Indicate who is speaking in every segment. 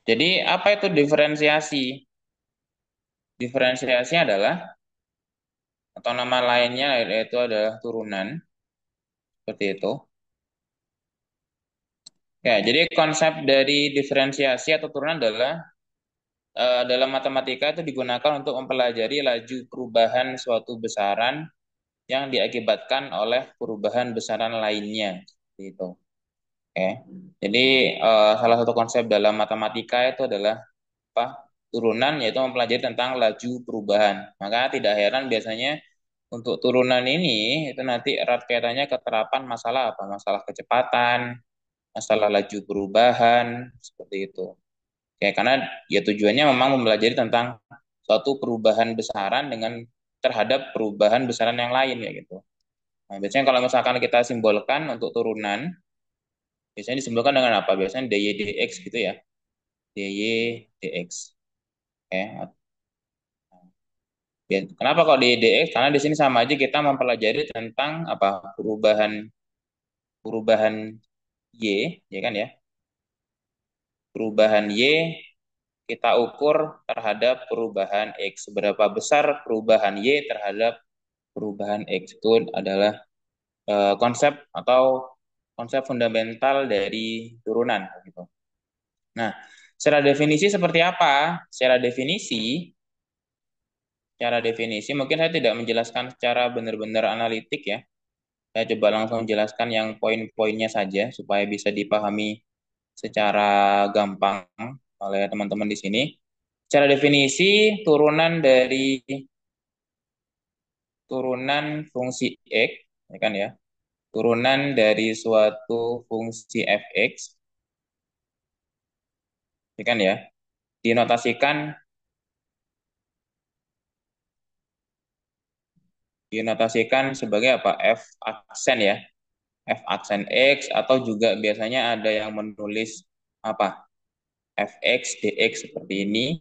Speaker 1: Jadi apa itu diferensiasi? Diferensiasi adalah atau nama lainnya yaitu adalah turunan seperti itu. Ya, jadi konsep dari diferensiasi atau turunan adalah dalam matematika itu digunakan untuk mempelajari laju perubahan suatu besaran yang diakibatkan oleh perubahan besaran lainnya. Seperti itu. Oke. Jadi salah satu konsep dalam matematika itu adalah apa? Turunan, yaitu mempelajari tentang laju perubahan. Maka tidak heran biasanya untuk turunan ini itu nanti erat kaitannya keterapan masalah apa? Masalah kecepatan, masalah laju perubahan, seperti itu. Ya, karena ya tujuannya memang mempelajari tentang suatu perubahan besaran dengan terhadap perubahan besaran yang lain ya gitu. Nah, biasanya kalau misalkan kita simbolkan untuk turunan, biasanya disimbolkan dengan apa? Biasanya dy dx gitu ya. Dy dx. Ya. Kenapa kok dy dx? Karena di sini sama aja kita mempelajari tentang apa? Perubahan perubahan y, ya kan ya? Perubahan y kita ukur terhadap perubahan x. Seberapa besar perubahan y terhadap perubahan x itu adalah konsep atau konsep fundamental dari turunan gitu. Nah, secara definisi seperti apa? Secara definisi mungkin saya tidak menjelaskan secara benar-benar analitik ya. Saya coba langsung menjelaskan yang poin-poinnya saja supaya bisa dipahami secara gampang oleh teman-teman di sini. Secara definisi turunan fungsi x, ya kan ya? Turunan dari suatu fungsi fx, ya kan ya? Dinotasikan dinotasikan sebagai apa? F aksen ya. F aksen x atau juga biasanya ada yang menulis apa? Fx dx seperti ini,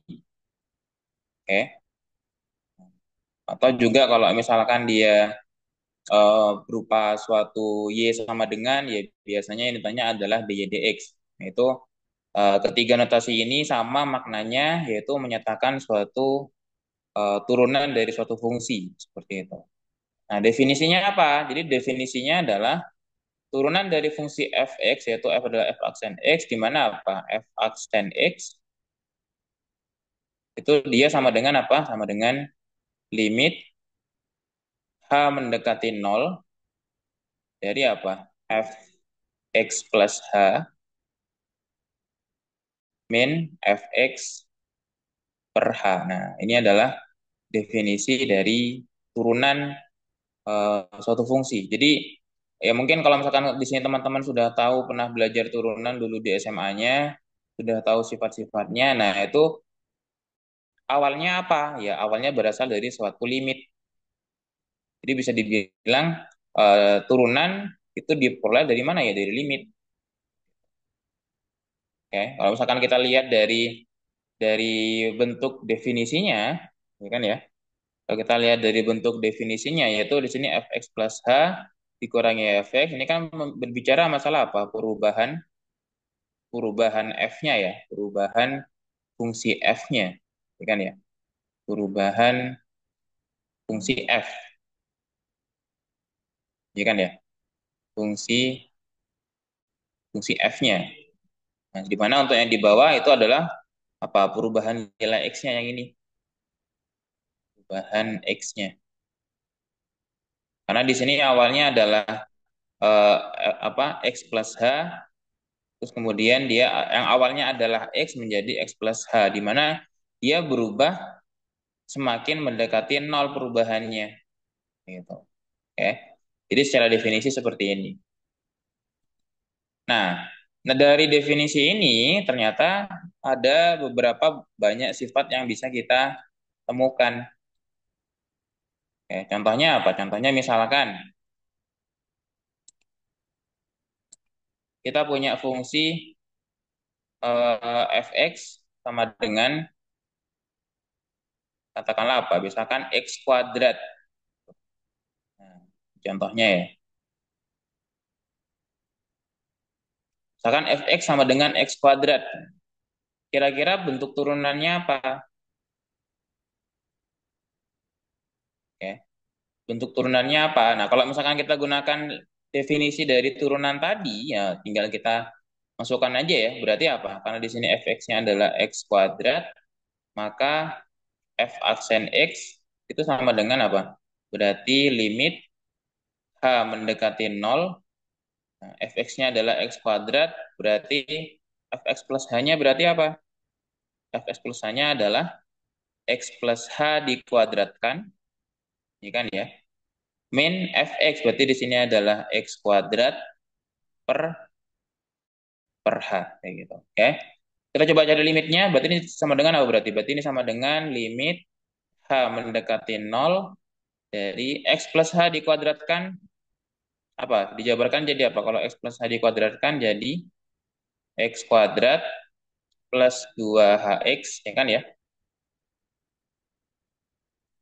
Speaker 1: oke. Atau juga kalau misalkan dia berupa suatu y sama dengan ya biasanya ini tanya adalah dy dx. Nah, itu ketiga notasi ini sama maknanya yaitu menyatakan suatu turunan dari suatu fungsi seperti itu. Nah, definisinya apa? Jadi definisinya adalah turunan dari fungsi fx yaitu f adalah f aksen x di mana apa? F aksen x itu dia sama dengan apa? Sama dengan limit h mendekati nol dari apa? F x plus h min fx per h. Nah, ini adalah definisi dari turunan suatu fungsi. Jadi ya mungkin kalau misalkan di sini teman-teman sudah tahu pernah belajar turunan dulu di SMA-nya, sudah tahu sifat-sifatnya. Nah, itu awalnya apa? Ya, awalnya berasal dari suatu limit. Jadi bisa dibilang turunan itu diperoleh dari mana ya? Dari limit. Oke, kalau misalkan kita lihat dari bentuk definisinya, ya kan ya? Kalau kita lihat dari bentuk definisinya, yaitu di sini fx plus h dikurangi fx, ini kan berbicara masalah apa? Perubahan perubahan f-nya ya, perubahan fungsi f-nya, ya kan ya? Perubahan fungsi f, ya kan ya? Fungsi fungsi f-nya. Nah, di mana untuk yang di bawah itu adalah apa? Perubahan nilai x-nya yang ini, perubahan x-nya. Karena di sini awalnya adalah eh, apa? X plus h. Terus kemudian dia yang awalnya adalah X menjadi X plus H, di mana dia berubah semakin mendekati nol perubahannya. Gitu. Oke. Jadi secara definisi seperti ini. Nah, nah dari definisi ini ternyata ada beberapa banyak sifat yang bisa kita temukan. Oke, contohnya apa? Contohnya misalkan kita punya fungsi fx sama dengan katakanlah apa? Misalkan x kuadrat. Nah, contohnya ya. Misalkan fx sama dengan x kuadrat. Kira-kira bentuk turunannya apa? Oke. Bentuk turunannya apa? Nah, kalau misalkan kita gunakan definisi dari turunan tadi, ya tinggal kita masukkan aja ya. Berarti apa? Karena di sini fx-nya adalah x kuadrat, maka f aksen x itu sama dengan apa? Berarti limit h mendekati 0, nah, fx-nya adalah x kuadrat, berarti fx plus h-nya berarti apa? Fx plus h-nya adalah x plus h dikuadratkan, ini kan ya. Min fx berarti di sini adalah x kuadrat per h kayak gitu. Oke. Kita coba cari limitnya, berarti ini sama dengan apa berarti? Berarti ini sama dengan limit h mendekati 0 dari x plus h dikuadratkan apa? Dijabarkan jadi apa? Kalau x plus h dikuadratkan jadi x kuadrat plus 2hx, ya kan ya?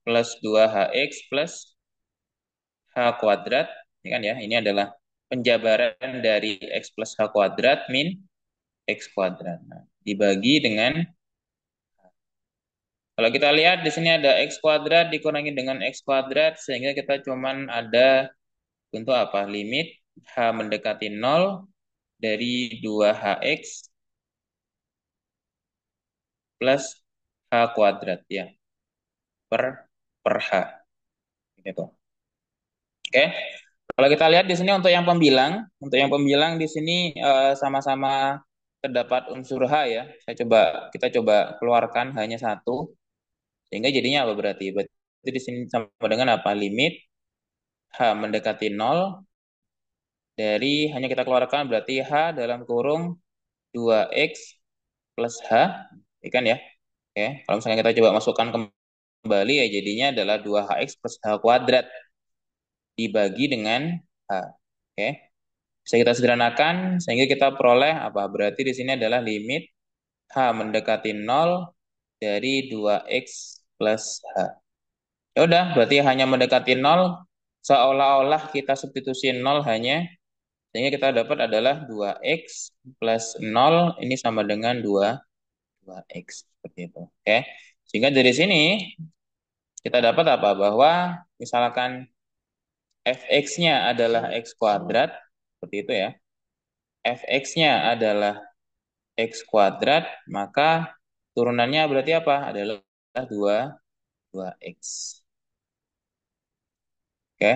Speaker 1: Plus 2hx plus h kuadrat, ya kan ya? Ini adalah penjabaran dari x plus h kuadrat min x kuadrat. Nah, dibagi dengan, kalau kita lihat di sini ada x kuadrat dikurangi dengan x kuadrat, sehingga kita cuman ada untuk apa? Limit h mendekati 0 dari 2hx plus h kuadrat ya per h gitu. Oke. Kalau kita lihat di sini untuk yang pembilang di sini sama-sama terdapat unsur h ya. Kita coba keluarkan hanya satu, sehingga jadinya apa berarti? Berarti di sini sama dengan apa? Limit h mendekati 0 dari, hanya kita keluarkan berarti h dalam kurung 2x plus h, ikan ya. Oke, kalau misalnya kita coba masukkan kembali ya jadinya adalah 2hx plus h kuadrat dibagi dengan h. Oke. Bisa kita sederhanakan sehingga kita peroleh apa? Berarti di sini adalah limit h mendekati 0 dari 2x plus h. Ya udah, berarti hanya mendekati 0, seolah-olah kita substitusi 0 hanya, sehingga kita dapat adalah 2x plus 0 ini sama dengan 2x seperti itu. Oke. Sehingga dari sini kita dapat apa? Bahwa misalkan fx-nya adalah x kuadrat, seperti itu ya. Fx-nya adalah x kuadrat, maka turunannya berarti apa? Adalah 2x. Oke.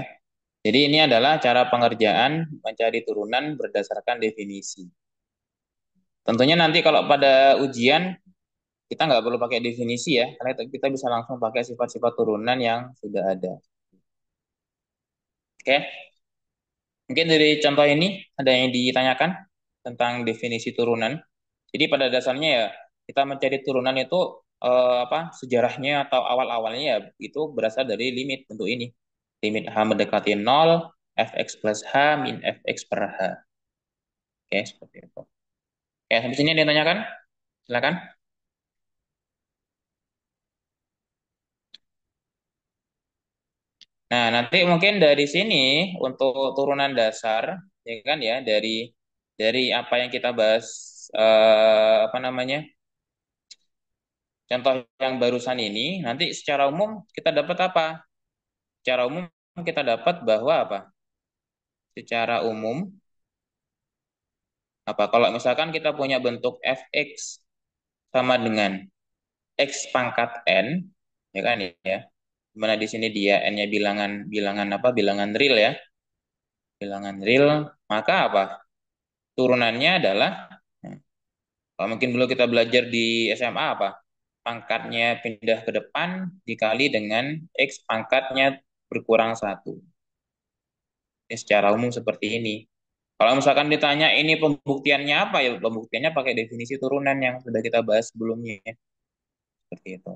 Speaker 1: Jadi ini adalah cara pengerjaan mencari turunan berdasarkan definisi. Tentunya nanti kalau pada ujian kita nggak perlu pakai definisi ya, karena kita bisa langsung pakai sifat-sifat turunan yang sudah ada. Oke. Mungkin dari contoh ini ada yang ditanyakan tentang definisi turunan. Jadi pada dasarnya ya kita mencari turunan itu apa sejarahnya atau awal-awalnya ya itu berasal dari limit bentuk ini. Limit h mendekati 0, fx plus h min fx per h. Oke, seperti itu. Oke, habis ini ada yang ditanyakan? Silakan. Nah, nanti mungkin dari sini untuk turunan dasar ya kan ya dari apa yang kita bahas apa namanya? Contoh yang barusan ini, nanti secara umum kita dapat apa? Secara umum kita dapat bahwa apa? Secara umum apa? Kalau misalkan kita punya bentuk fx sama dengan x pangkat n, ya kan ya? Dimana di sini dia n-nya bilangan bilangan apa? Bilangan real ya. Bilangan real, maka apa? Turunannya adalah, kalau mungkin dulu kita belajar di SMA apa? Pangkatnya pindah ke depan dikali dengan x pangkatnya berkurang satu. Ini secara umum seperti ini. Kalau misalkan ditanya ini pembuktiannya apa ya? Pembuktiannya pakai definisi turunan yang sudah kita bahas sebelumnya. Seperti itu.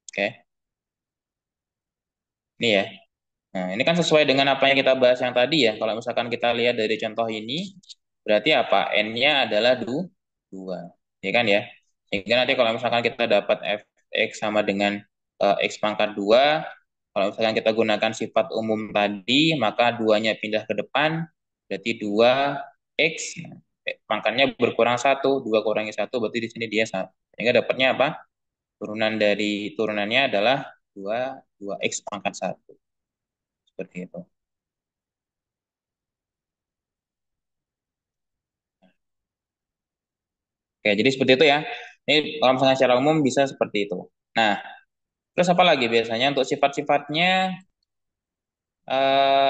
Speaker 1: Oke. Ini ya. Nah, ini kan sesuai dengan apa yang kita bahas yang tadi ya. Kalau misalkan kita lihat dari contoh ini, berarti apa? N-nya adalah 2. Ya kan ya? Sehingga nanti kalau misalkan kita dapat fx sama dengan x pangkat 2, kalau misalkan kita gunakan sifat umum tadi, maka 2-nya pindah ke depan, berarti 2x, pangkatnya berkurang 1, 2 kurangi 1, berarti di sini dia 1. Sehingga dapatnya apa? Turunan dari turunannya adalah 2 X pangkat 1. Seperti itu. Oke, jadi seperti itu ya. Ini kalau misalnya secara umum bisa seperti itu. Nah, terus apa lagi biasanya untuk sifat-sifatnya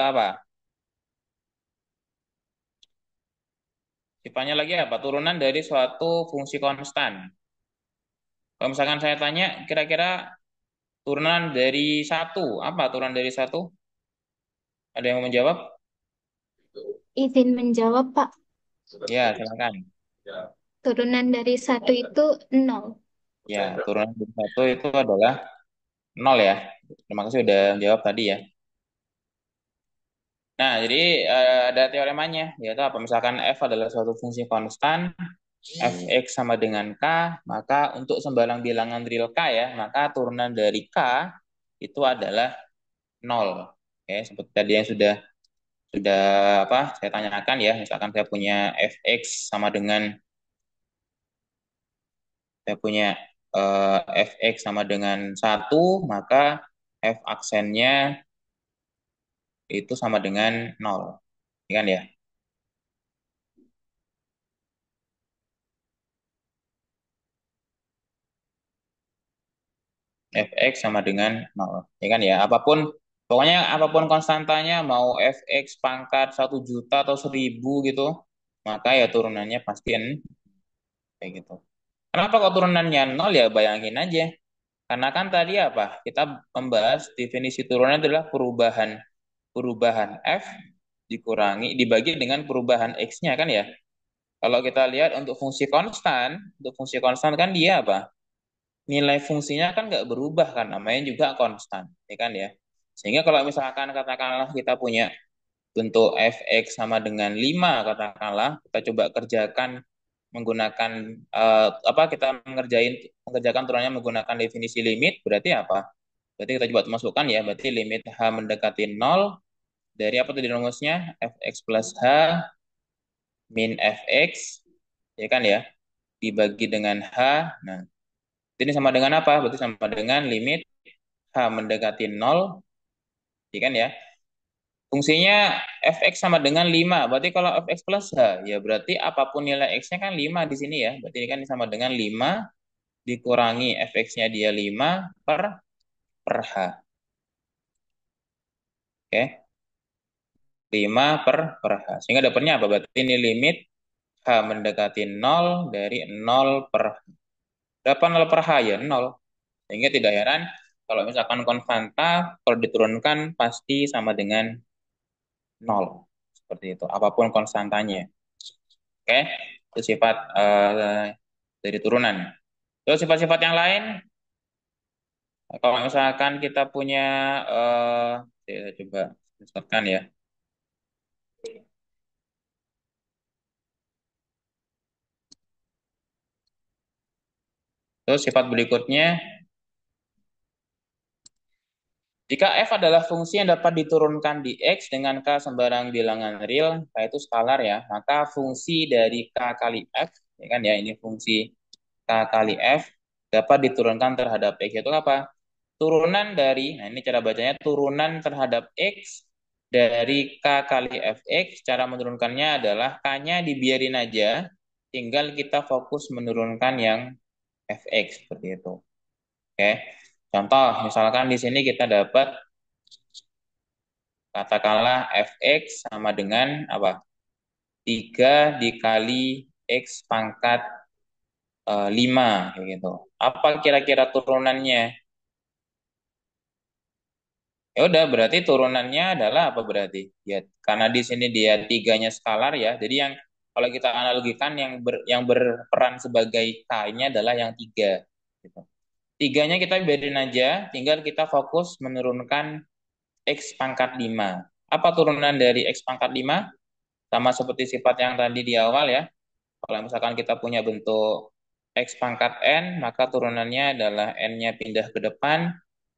Speaker 1: apa? Sifatnya lagi apa? Turunan dari suatu fungsi konstan. Kalau misalkan saya tanya, kira-kira turunan dari satu, apa turunan dari satu? Ada yang mau menjawab?
Speaker 2: Izin menjawab, Pak.
Speaker 1: Ya, silakan.
Speaker 2: Turunan dari satu itu nol.
Speaker 1: Ya, turunan dari satu itu adalah nol ya. Terima kasih sudah menjawab tadi ya. Nah, jadi ada teoremanya, yaitu apa? Misalkan f adalah suatu fungsi konstan, fx sama dengan k, maka untuk sembarang bilangan real k ya, maka turunan dari k itu adalah nol. Oke, seperti tadi yang sudah apa saya tanyakan ya, misalkan saya punya fx sama dengan satu, maka f aksennya itu sama dengan nol, ya kan ya? Fx sama dengan nol, ya kan ya? Pokoknya apapun konstantanya, mau fx pangkat 1 juta atau 1.000 gitu, maka ya turunannya pasti n, kayak gitu. Kenapa kok turunannya nol ya? Bayangin aja. Karena kan tadi apa? Kita membahas definisi turunan adalah perubahan perubahan f dibagi dengan perubahan x-nya kan ya. Kalau kita lihat untuk fungsi konstan kan dia apa? Nilai fungsinya kan nggak berubah kan, namanya juga konstan, ya kan ya. Sehingga kalau misalkan katakanlah kita punya bentuk fx sama dengan 5 katakanlah, kita coba kerjakan menggunakan kita mengerjakan turunannya menggunakan definisi limit, berarti apa? Berarti kita coba masukkan ya, berarti limit h mendekati 0 dari apa tadi rumusnya? Fx plus h min fx, ya kan ya, dibagi dengan h. Nah, ini sama dengan apa? Berarti sama dengan limit h mendekati 0, ya kan ya. Fungsinya fx sama dengan 5. Berarti kalau fx plus h, ya berarti apapun nilai x-nya kan 5 di sini ya. Berarti ini kan sama dengan 5 dikurangi fx-nya dia 5 per h. Oke, 5 per h. Sehingga dapatnya apa? Berarti ini limit h mendekati 0 dari 0 per h. Berapa 0 per h? Ya 0. Sehingga tidak heran kalau misalkan konstanta kalau diturunkan pasti sama dengan 0. Seperti itu. Apapun konstantanya. Oke, itu sifat dari turunan. Terus sifat-sifat yang lain, kalau misalkan kita punya, saya coba misalkan ya. Terus sifat berikutnya, jika f adalah fungsi yang dapat diturunkan di x dengan k sembarang bilangan real, k itu skalar ya, maka fungsi dari k kali f, ya kan ya, ini fungsi k kali f dapat diturunkan terhadap x itu apa? Turunan dari, nah ini cara bacanya, turunan terhadap x dari k kali fx, cara menurunkannya adalah k-nya dibiarin aja, tinggal kita fokus menurunkan yang fx, seperti itu. Oke. Contoh, misalkan di sini kita dapat katakanlah fx sama dengan apa? 3 dikali x pangkat 5 kayak gitu. Apa kira-kira turunannya? Ya udah, berarti turunannya adalah apa berarti? Ya, karena di sini dia tiganya skalar ya. Jadi yang kalau kita analogikan yang berperan sebagai k-nya adalah yang 3. Gitu. Tiganya kita biarin aja, tinggal kita fokus menurunkan x pangkat 5. Apa turunan dari x pangkat 5? Sama seperti sifat yang tadi di awal ya. Kalau misalkan kita punya bentuk x pangkat n, maka turunannya adalah n-nya pindah ke depan,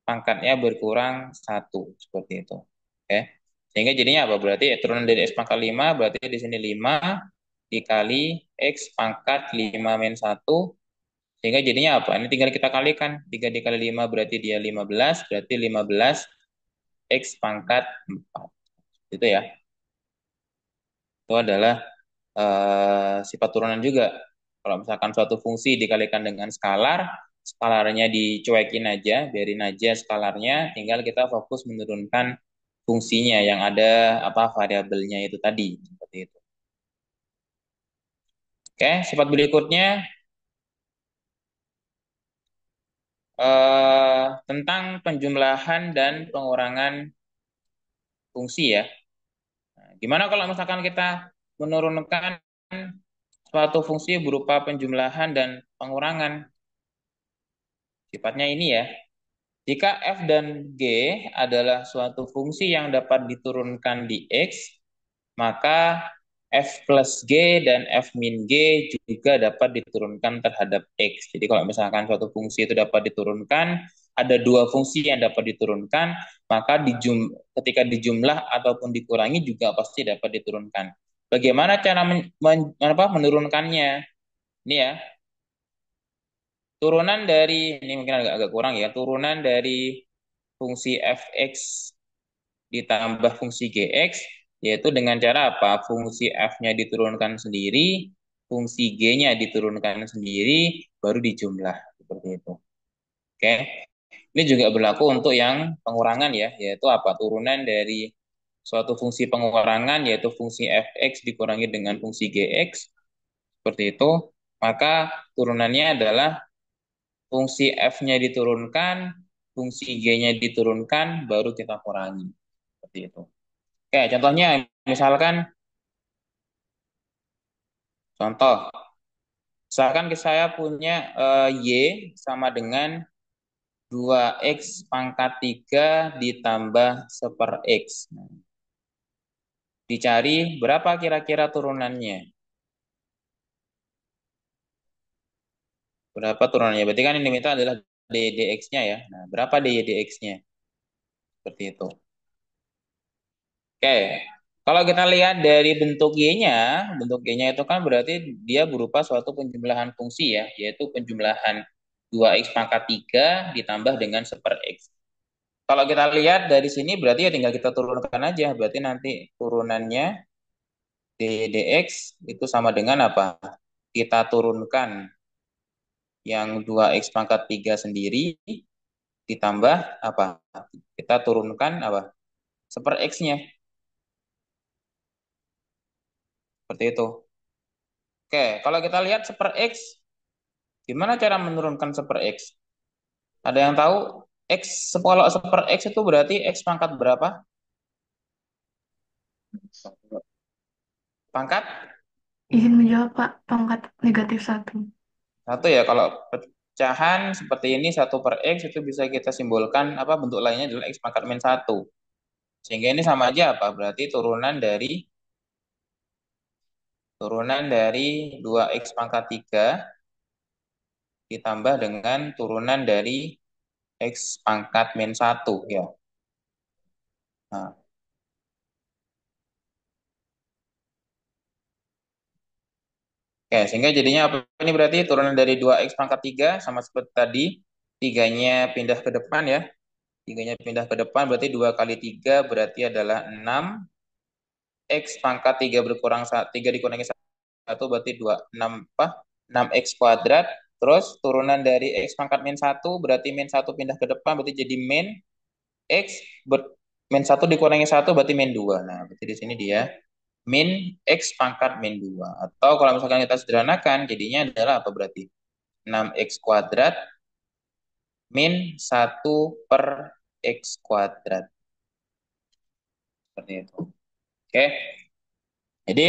Speaker 1: pangkatnya berkurang 1. Seperti itu. Oke. Sehingga jadinya apa? Berarti turunan dari x pangkat 5, berarti di sini 5 dikali x pangkat 5 min 1 Sehingga jadinya apa? Ini tinggal kita kalikan. 3 dikali 5 berarti dia 15. Berarti 15 X pangkat 4. Itu ya. Itu adalah sifat turunan juga. Kalau misalkan suatu fungsi dikalikan dengan skalar, skalarnya dicuekin aja, biarin aja skalarnya, tinggal kita fokus menurunkan fungsinya yang ada apa variabelnya itu tadi, seperti itu. Oke, sifat berikutnya tentang penjumlahan dan pengurangan fungsi ya. Nah, gimana kalau misalkan kita menurunkan suatu fungsi berupa penjumlahan dan pengurangan? Sifatnya ini ya. Jika f dan g adalah suatu fungsi yang dapat diturunkan di x, maka f plus g dan f min g juga dapat diturunkan terhadap x. Jadi kalau misalkan suatu fungsi itu dapat diturunkan, ada dua fungsi yang dapat diturunkan, maka ketika dijumlah ataupun dikurangi juga pasti dapat diturunkan. Bagaimana cara menurunkannya? Ini ya, turunan dari, ini mungkin agak kurang ya, turunan dari fungsi fx ditambah fungsi gx, yaitu dengan cara apa? Fungsi f-nya diturunkan sendiri, fungsi g-nya diturunkan sendiri, baru dijumlah. Seperti itu. Oke. Ini juga berlaku untuk yang pengurangan ya, yaitu apa? Turunan dari suatu fungsi pengurangan, yaitu fungsi fx dikurangi dengan fungsi gx, seperti itu. Maka turunannya adalah fungsi f-nya diturunkan, fungsi g-nya diturunkan, baru kita kurangi. Seperti itu. Oke, contohnya misalkan contoh, misalkan saya punya y sama dengan 2x pangkat 3 ditambah 1/x. Nah, dicari berapa kira-kira turunannya? Berapa turunannya? Berarti kan yang diminta adalah ddx-nya ya. Nah, berapa ddx-nya? Seperti itu. Oke, kalau kita lihat dari bentuk Y-nya itu kan berarti dia berupa suatu penjumlahan fungsi ya, yaitu penjumlahan 2x pangkat 3 ditambah dengan 1/x. Kalau kita lihat dari sini berarti ya tinggal kita turunkan aja, berarti nanti turunannya dx itu sama dengan apa? Kita turunkan yang 2x pangkat 3 sendiri ditambah apa? Kita turunkan apa? 1/x-nya, seperti itu. Oke, kalau kita lihat 1/x, gimana cara menurunkan 1/x? Ada yang tahu? Kalau 1/x itu berarti x pangkat berapa? Pangkat
Speaker 3: Izin menjawab, Pak. Pangkat -1.
Speaker 1: satu ya. Kalau pecahan seperti ini 1/x itu bisa kita simbolkan apa bentuk lainnya adalah x pangkat min 1. Sehingga ini sama aja apa? Berarti turunan dari 2x pangkat 3 ditambah dengan turunan dari x pangkat min 1 ya. Nah, oke, sehingga jadinya apa ini berarti turunan dari 2x pangkat 3 sama seperti tadi, 3-nya pindah ke depan ya. 3-nya pindah ke depan berarti 2 kali 3 berarti adalah 6. X pangkat 3 berkurang 3 dikurangi 1 berarti 2. 6 apa? 6x kuadrat. Terus turunan dari x pangkat min 1 berarti min 1 pindah ke depan berarti jadi min x min 1 dikurangi 1 berarti min 2. Nah, berarti di sini dia min x pangkat min 2. Atau kalau misalkan kita sederhanakan jadinya adalah apa berarti? 6x kuadrat min 1/x kuadrat. Seperti itu. Oke. Jadi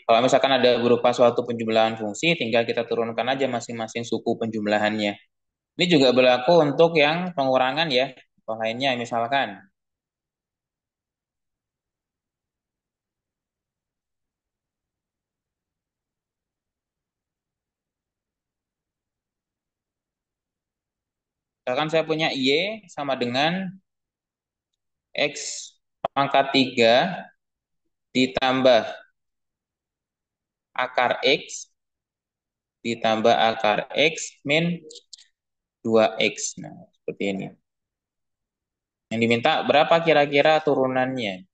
Speaker 1: kalau misalkan ada berupa suatu penjumlahan fungsi, tinggal kita turunkan aja masing-masing suku penjumlahannya. Ini juga berlaku untuk yang pengurangan ya. Contoh lainnya misalkan, misalkan saya punya Y sama dengan X pangkat 3 ditambah akar X ditambah akar X min 2X. Nah, seperti ini. Yang diminta berapa kira-kira turunannya?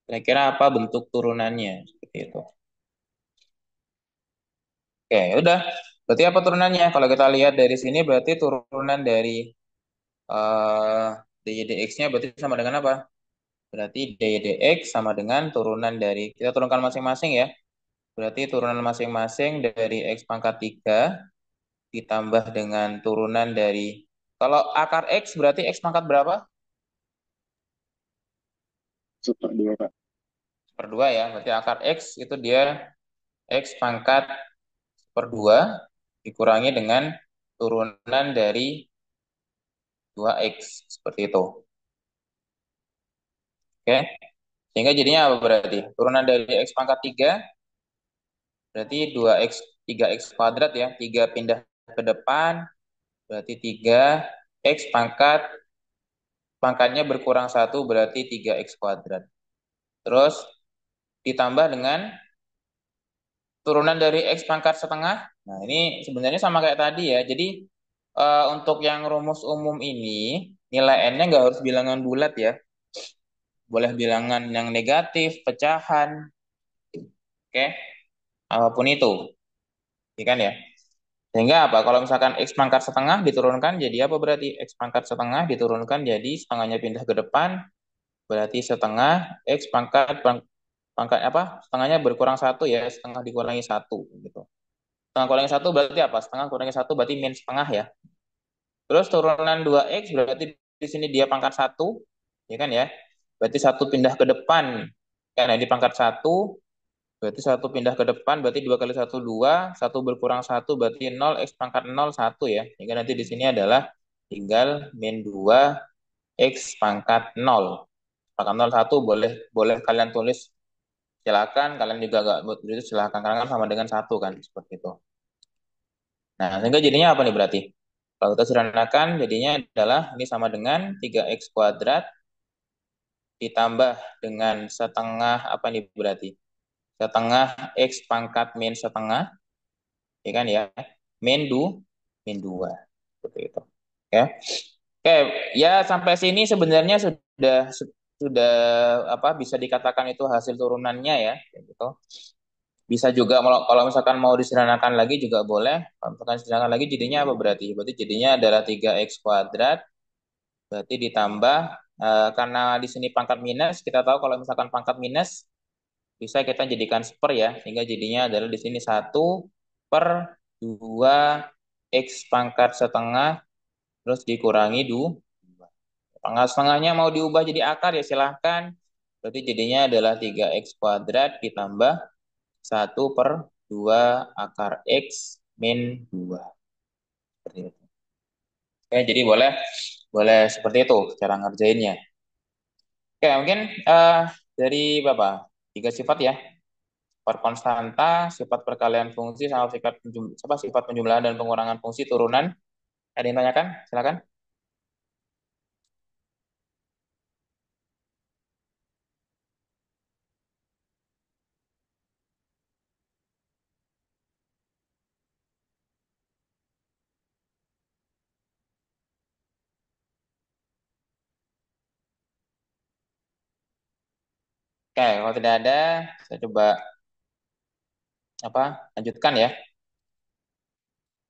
Speaker 1: Kira-kira apa bentuk turunannya? Seperti itu. Oke, udah. Berarti apa turunannya? Kalau kita lihat dari sini berarti turunan dari eh dy dx-nya berarti sama dengan apa? Berarti dy dx sama dengan turunan dari, kita turunkan masing-masing ya. Berarti turunan masing-masing dari x pangkat 3 ditambah dengan turunan dari, kalau akar x berarti x pangkat berapa?
Speaker 4: Super 2, Pak.
Speaker 1: Per 2 ya. Berarti akar x itu dia x pangkat per 2 dikurangi dengan turunan dari 2x. Seperti itu. Oke. Sehingga jadinya apa berarti? Turunan dari x pangkat 3 berarti 2x, 3x kuadrat ya. 3 pindah ke depan berarti 3x pangkatnya berkurang 1 berarti 3x kuadrat. Terus ditambah dengan turunan dari x pangkat setengah. Nah, ini sebenarnya sama kayak tadi ya. Jadi untuk yang rumus umum ini, nilai n-nya nggak harus bilangan bulat ya. Boleh bilangan yang negatif, pecahan, oke, apapun itu. Ya kan ya? Sehingga apa? Kalau misalkan x pangkat setengah diturunkan jadi apa berarti? X pangkat setengah diturunkan jadi setengahnya pindah ke depan, berarti setengah x pangkat apa? Setengahnya berkurang 1 ya, setengah dikurangi 1 gitu. Setengah kurangi 1 berarti apa? Setengah kurangi 1 berarti min setengah ya. Terus turunan 2x berarti di sini dia pangkat 1, ya kan ya? Berarti 1 pindah ke depan. Kan ya, di pangkat 1, berarti 1 pindah ke depan, berarti 2 kali 1, 2. 1 berkurang 1 berarti 0, x pangkat 0, 1 ya. Sehingga nanti di sini adalah tinggal min 2, x pangkat 0. Pangkat 0, 1 boleh boleh kalian tulis, silakan. Kalian juga nggak buat itu silakan, karena kan sama dengan 1 kan, seperti itu. Nah, sehingga jadinya apa nih berarti? Kalau kita sederhanakan, jadinya adalah ini sama dengan 3x kuadrat ditambah dengan setengah, apa nih berarti? Setengah x pangkat min setengah, ya kan ya? Min 2. Seperti itu. Oke. Oke, ya sampai sini sebenarnya sudah apa bisa dikatakan itu hasil turunannya ya, gitu. Bisa juga kalau misalkan mau disederhanakan lagi juga boleh. Kalau misalkan disederhanakan lagi jadinya apa berarti? Berarti jadinya adalah 3x kuadrat berarti ditambah karena di sini pangkat minus, kita tahu kalau misalkan pangkat minus bisa kita jadikan seper ya, sehingga jadinya adalah di sini 1/2 x pangkat setengah terus dikurangi 2. Pangkat setengahnya mau diubah jadi akar ya silahkan. Berarti jadinya adalah 3x kuadrat ditambah 1/2 akar x min 2. Seperti itu. Oke, jadi boleh boleh seperti itu cara ngerjainnya. Oke, mungkin dari Bapak, 3 sifat ya. Sifat konstanta, sifat perkalian fungsi, sama sifat penjumlahan dan pengurangan fungsi turunan. Ada yang tanyakan? Silakan. Oke, kalau tidak ada, saya coba lanjutkan ya.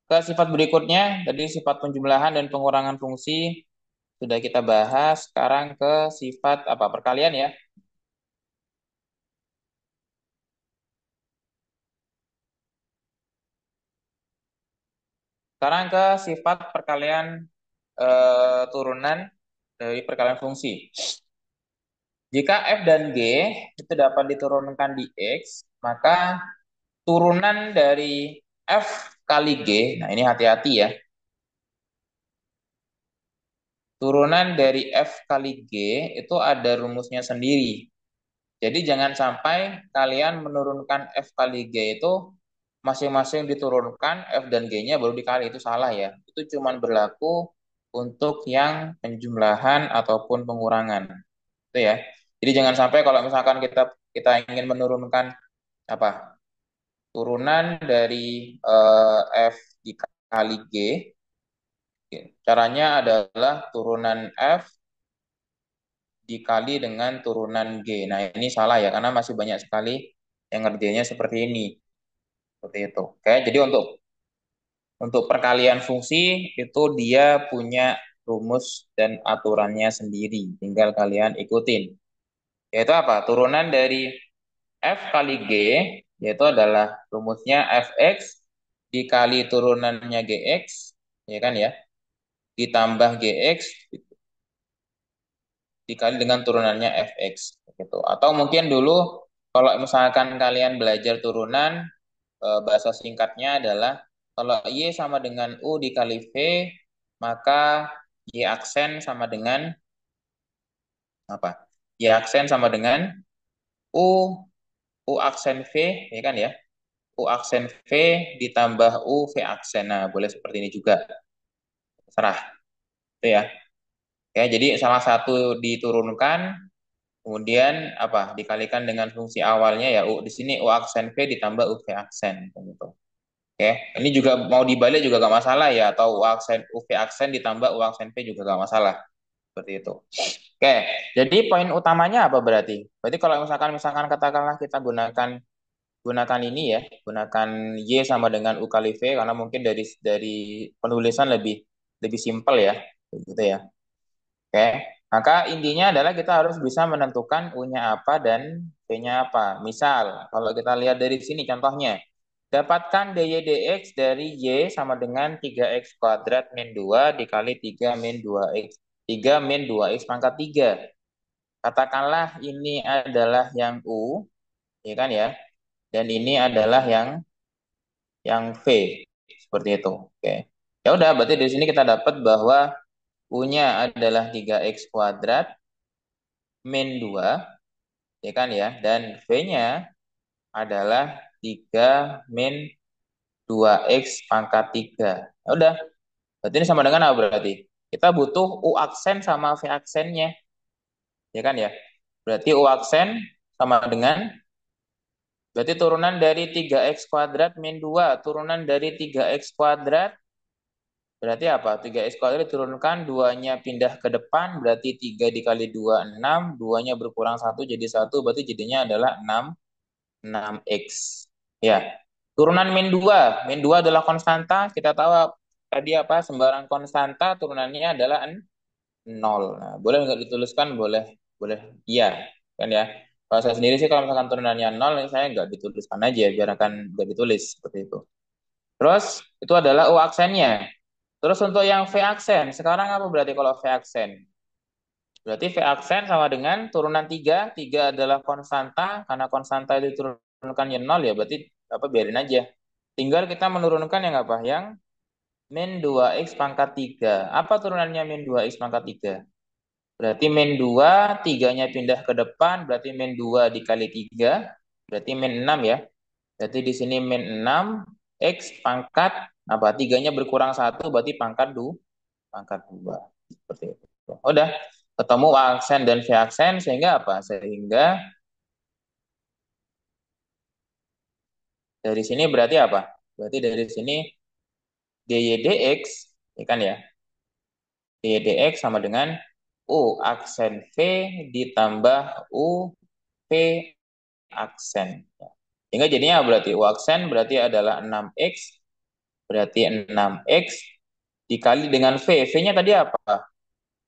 Speaker 1: Ke sifat berikutnya, tadi sifat penjumlahan dan pengurangan fungsi sudah kita bahas. Sekarang ke sifat perkalian ya. Sekarang ke sifat perkalian turunan dari perkalian fungsi. Jika f dan g itu dapat diturunkan di x, maka turunan dari f kali g, nah ini hati-hati ya. Turunan dari f kali g itu ada rumusnya sendiri. Jadi jangan sampai kalian menurunkan f kali g itu masing-masing diturunkan, f dan g-nya baru dikali, itu salah ya. Itu cuma berlaku untuk yang penjumlahan ataupun pengurangan. Itu ya. Jadi jangan sampai kalau misalkan kita ingin menurunkan apa? turunan dari F dikali G. Caranya adalah turunan F dikali dengan turunan G. Nah, ini salah ya, karena masih banyak sekali yang ngerjainnya seperti ini. Seperti itu. Oke, jadi untuk perkalian fungsi itu dia punya rumus dan aturannya sendiri. Tinggal kalian ikutin. Yaitu apa? Turunan dari F kali G, yaitu adalah rumusnya Fx dikali turunannya Gx, ya kan ya, ditambah Gx dikali dengan turunannya Fx. Gitu. Atau mungkin dulu kalau misalkan kalian belajar turunan, bahasa singkatnya adalah kalau Y sama dengan U dikali V, maka Y aksen sama dengan apa? Y aksen sama dengan U, U aksen V, ya kan ya? U aksen V ditambah U V aksen. Nah, boleh seperti ini juga. Serah. Itu ya. Ya, jadi salah satu diturunkan, kemudian apa? Dikalikan dengan fungsi awalnya ya U. Di sini U aksen V ditambah U V aksen. Gitu. Oke, ini juga mau dibalik juga gak masalah ya, atau U V aksen ditambah U aksen V juga gak masalah. Seperti itu. Oke, jadi poin utamanya apa berarti? Berarti kalau misalkan katakanlah kita gunakan ini ya, gunakan Y sama dengan U kali V, karena mungkin dari penulisan lebih lebih simpel ya, gitu ya. Oke, maka intinya adalah kita harus bisa menentukan U-nya apa dan V-nya apa. Misal, kalau kita lihat dari sini contohnya, dapatkan dy dx dari Y sama dengan 3x kuadrat min 2 dikali 3 min 2x. 3 min 2x pangkat 3. Katakanlah ini adalah yang U, ya kan ya, dan ini adalah yang V, seperti itu. Oke. Ya udah, berarti dari sini kita dapat bahwa U-nya adalah 3x kuadrat min 2, ya kan ya, dan V-nya adalah 3 min 2x pangkat 3. Ya udah, berarti ini sama dengan apa berarti? Kita butuh U aksen sama V aksennya, ya kan ya. Berarti U aksen sama dengan, berarti turunan dari 3x kuadrat min 2, turunan dari 3x kuadrat, berarti apa? 3x kuadrat diturunkan, 2-nya pindah ke depan, berarti 3 dikali 2, 6, 2-nya berkurang 1 jadi 1, berarti jadinya adalah 6x. Ya, turunan min 2. Min 2 adalah konstanta, kita tahu tadi apa? Sembarang konstanta turunannya adalah 0. Nah, boleh nggak dituliskan? Boleh, boleh. Iya, kan ya. Kalau saya sendiri sih kalau misalkan turunannya 0, saya nggak dituliskan aja, biar akan nggak ditulis seperti itu. Terus itu adalah U aksennya. Terus untuk yang V aksen, sekarang apa berarti kalau V aksen? Berarti V aksen sama dengan turunan 3. 3 adalah konstanta, karena konstanta itu diturunkannya 0 ya, berarti apa biarin aja. Tinggal kita menurunkan yang apa? Yang min 2x pangkat 3. Apa turunannya min 2x pangkat 3? Berarti min 2, 3-nya pindah ke depan, berarti min 2 dikali 3, berarti min 6 ya. Berarti di sini min 6, X pangkat, apa? 3-nya berkurang 1, berarti pangkat 2. Pangkat 2. Seperti itu. Udah, ketemu aksen dan V aksen, sehingga apa? Sehingga dari sini berarti apa? Berarti dari sini dy dx, ya kan ya? Dy dx sama dengan U aksen V ditambah U V aksen. Sehingga jadinya berarti U aksen berarti adalah 6x, berarti 6x dikali dengan V. V-nya tadi apa?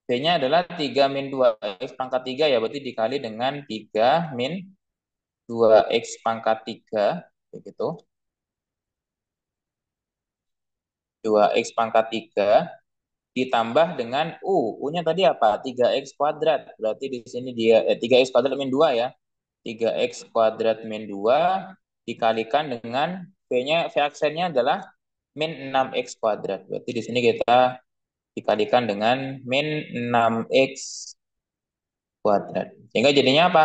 Speaker 1: V-nya adalah 3 min 2x pangkat 3 ya, berarti dikali dengan 3 min 2x pangkat 3, begitu. 2x pangkat 3 ditambah dengan U-nya tadi apa? 3x kuadrat. Berarti di sini dia 3x kuadrat min 2 ya. 3x kuadrat min 2 dikalikan dengan V-nya, V aksennya adalah min 6x kuadrat. Berarti di sini kita dikalikan dengan min 6x kuadrat. Sehingga jadinya apa?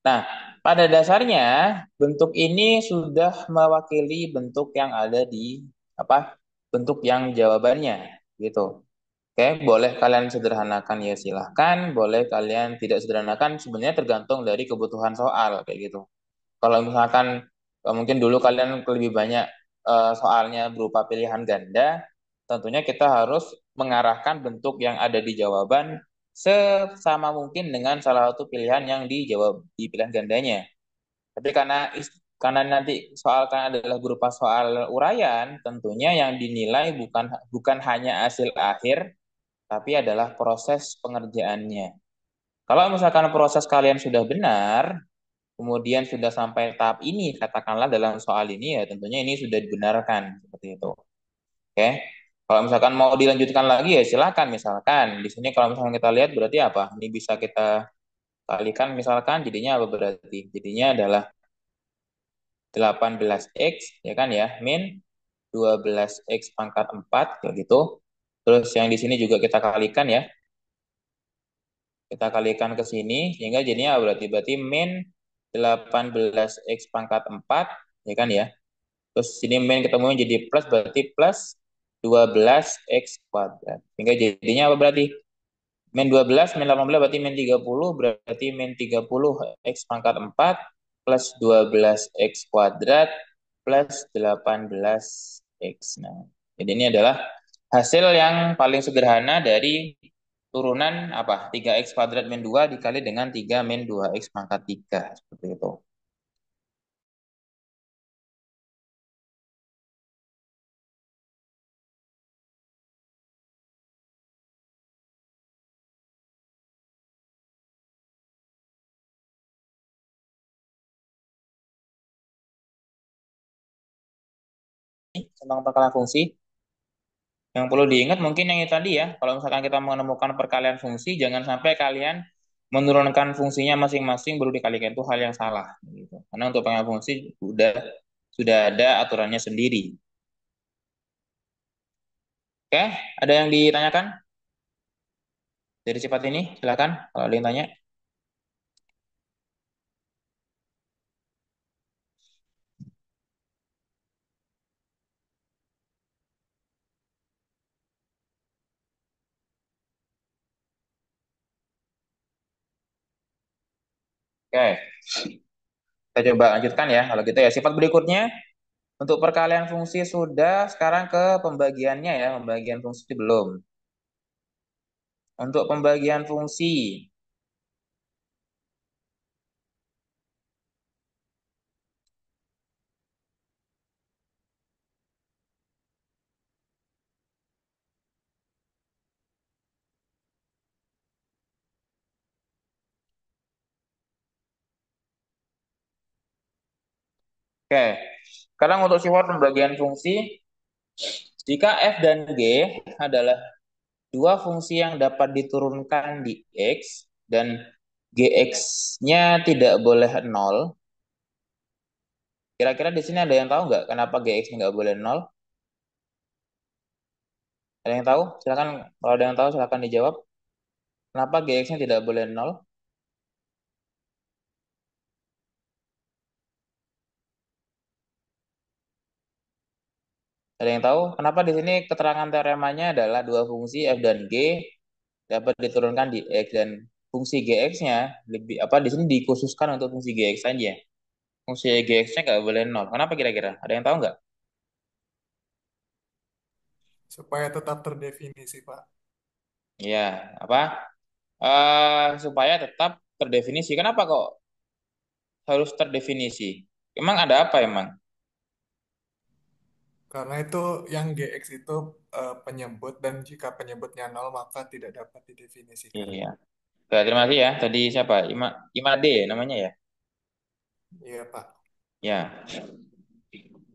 Speaker 1: Nah, pada dasarnya bentuk ini sudah mewakili bentuk yang ada di apa? Bentuk yang jawabannya gitu. Oke, boleh kalian sederhanakan ya silahkan, boleh kalian tidak sederhanakan, sebenarnya tergantung dari kebutuhan soal kayak gitu. Kalau misalkan Kalau mungkin dulu kalian lebih banyak soalnya berupa pilihan ganda, tentunya kita harus mengarahkan bentuk yang ada di jawaban sesama mungkin dengan salah satu pilihan yang dijawab di pilihan gandanya. Tapi karena nanti soal kan adalah berupa soal uraian, tentunya yang dinilai bukan bukan hanya hasil akhir, tapi adalah proses pengerjaannya. Kalau misalkan proses kalian sudah benar, kemudian sudah sampai tahap ini, katakanlah dalam soal ini ya tentunya ini sudah dibenarkan seperti itu. Oke. Kalau misalkan mau dilanjutkan lagi ya silakan. Misalkan di sini kalau misalkan kita lihat berarti apa? Ini bisa kita kalikan misalkan jadinya apa berarti? Jadinya adalah 18x ya kan ya, min 12x pangkat 4 kayak gitu. Terus yang di sini juga kita kalikan ya. Kita kalikan ke sini sehingga jadinya berarti min 18x pangkat 4 ya kan ya. Terus sini min ketemunya jadi plus berarti plus 12x kuadrat. Sehingga jadinya apa berarti? Min 12, min 18 berarti min 30, berarti min 30 x pangkat 4 plus 12x kuadrat plus 18 x. Nah, jadi ini adalah hasil yang paling sederhana dari turunan apa? 3x kuadrat min 2 dikali dengan 3 min 2x pangkat 3. Seperti itu. Tentang perkalian fungsi. Yang perlu diingat mungkin yang itu tadi ya, kalau misalkan kita menemukan perkalian fungsi, jangan sampai kalian menurunkan fungsinya masing-masing baru dikalikan, itu hal yang salah. Gitu. Karena untuk perkalian fungsi sudah ada aturannya sendiri. Oke, ada yang ditanyakan dari sifat ini? Silakan kalau ada yang tanya. Oke, kita coba lanjutkan ya. Kalau gitu ya, sifat berikutnya untuk perkalian fungsi sudah, sekarang ke pembagiannya ya, pembagian fungsi belum. Untuk pembagian fungsi, oke. Sekarang untuk sifat pembagian fungsi, jika f dan g adalah dua fungsi yang dapat diturunkan di x dan gx-nya tidak boleh nol, kira-kira di sini ada yang tahu nggak kenapa gx-nya nggak boleh nol? Ada yang tahu? Silakan, kalau ada yang tahu silakan dijawab. Kenapa gx-nya tidak boleh nol? Ada yang tahu? Kenapa di sini keterangan teoremanya adalah dua fungsi f dan g dapat diturunkan di x dan fungsi gx-nya lebih apa di sini dikhususkan untuk fungsi gx saja. Fungsi gx-nya nggak boleh nol. Kenapa kira-kira? Ada yang tahu nggak?
Speaker 5: Supaya tetap terdefinisi, Pak.
Speaker 1: Ya, apa? Supaya tetap terdefinisi. Kenapa kok harus terdefinisi? Emang ada apa emang?
Speaker 5: Karena itu yang GX itu penyebut dan jika penyebutnya nol maka tidak dapat didefinisikan.
Speaker 1: Iya. Oke, terima kasih ya. Tadi siapa? Imade ya namanya ya?
Speaker 5: Iya, Pak.
Speaker 1: Ya.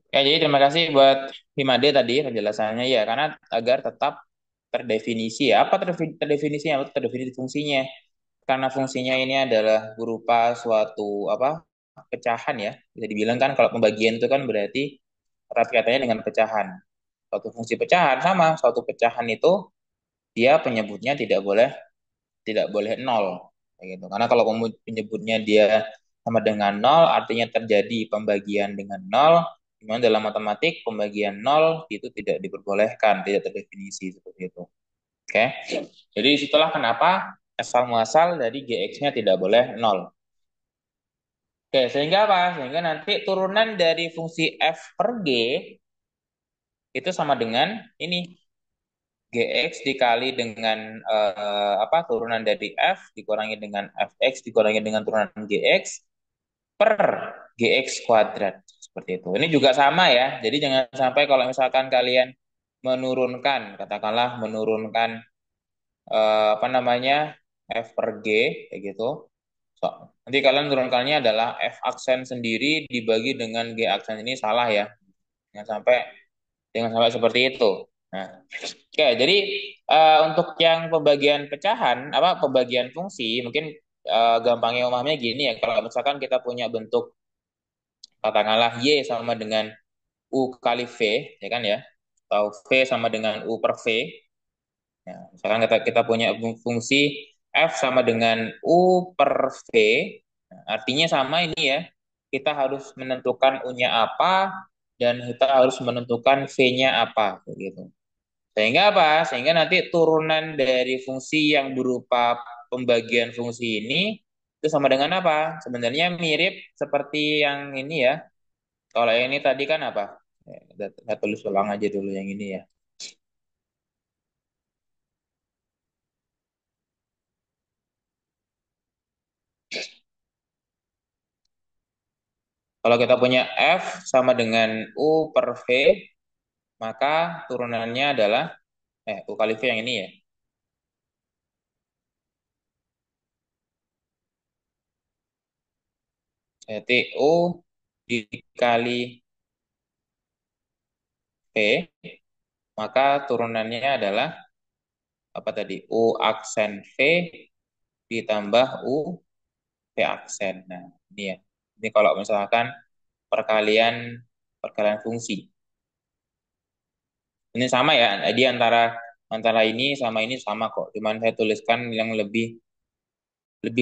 Speaker 1: Ya, jadi terima kasih buat Imade tadi penjelasannya ya. Karena agar tetap terdefinisi ya. Apa terdefinisinya? Apa terdefinisi fungsinya? Karena fungsinya ini adalah berupa suatu apa? Pecahan ya. Bisa dibilang kan kalau pembagian itu kan berarti erat kaitannya dengan pecahan. Suatu fungsi pecahan sama suatu pecahan itu dia penyebutnya tidak boleh nol kayak gitu. Karena kalau penyebutnya dia sama dengan nol artinya terjadi pembagian dengan nol. Dimana dalam matematik pembagian nol itu tidak diperbolehkan, tidak terdefinisi seperti itu. Oke. Jadi itulah kenapa asal muasal dari gx-nya tidak boleh nol. Oke, sehingga apa? Sehingga nanti turunan dari fungsi f per g itu sama dengan ini gx dikali dengan apa turunan dari f dikurangi dengan fx dikurangi dengan turunan gx per gx kuadrat seperti itu. Ini juga sama ya. Jadi jangan sampai kalau misalkan kalian menurunkan, katakanlah menurunkan apa namanya f per g kayak gitu. So, nanti kalian turunkannya adalah f aksen sendiri dibagi dengan g aksen ini salah ya. Jangan sampai seperti itu. Nah, oke, jadi untuk yang pembagian pecahan, apa pembagian fungsi, mungkin gampangnya memahaminya gini ya. Kalau misalkan kita punya bentuk katakanlah y sama dengan u kali v, ya kan ya, atau v sama dengan u per v. Ya, misalkan kita punya fungsi f sama dengan u per v, nah, artinya sama ini ya. Kita harus menentukan u-nya apa dan kita harus menentukan v-nya apa, begitu. Sehingga apa? Sehingga nanti turunan dari fungsi yang berupa pembagian fungsi ini itu sama dengan apa? Sebenarnya mirip seperti yang ini ya. Kalau yang ini tadi kan apa? Kita tulis ulang aja dulu yang ini ya. Kalau kita punya F sama dengan U per V, maka turunannya adalah U kali V yang ini ya. Jadi U dikali V, maka turunannya adalah apa tadi? U aksen V ditambah U V aksen. Nah, ini ya. Ini kalau misalkan perkalian perkalian fungsi. Ini sama ya. Jadi antara antara ini sama ini sama kok. Cuman saya tuliskan yang lebih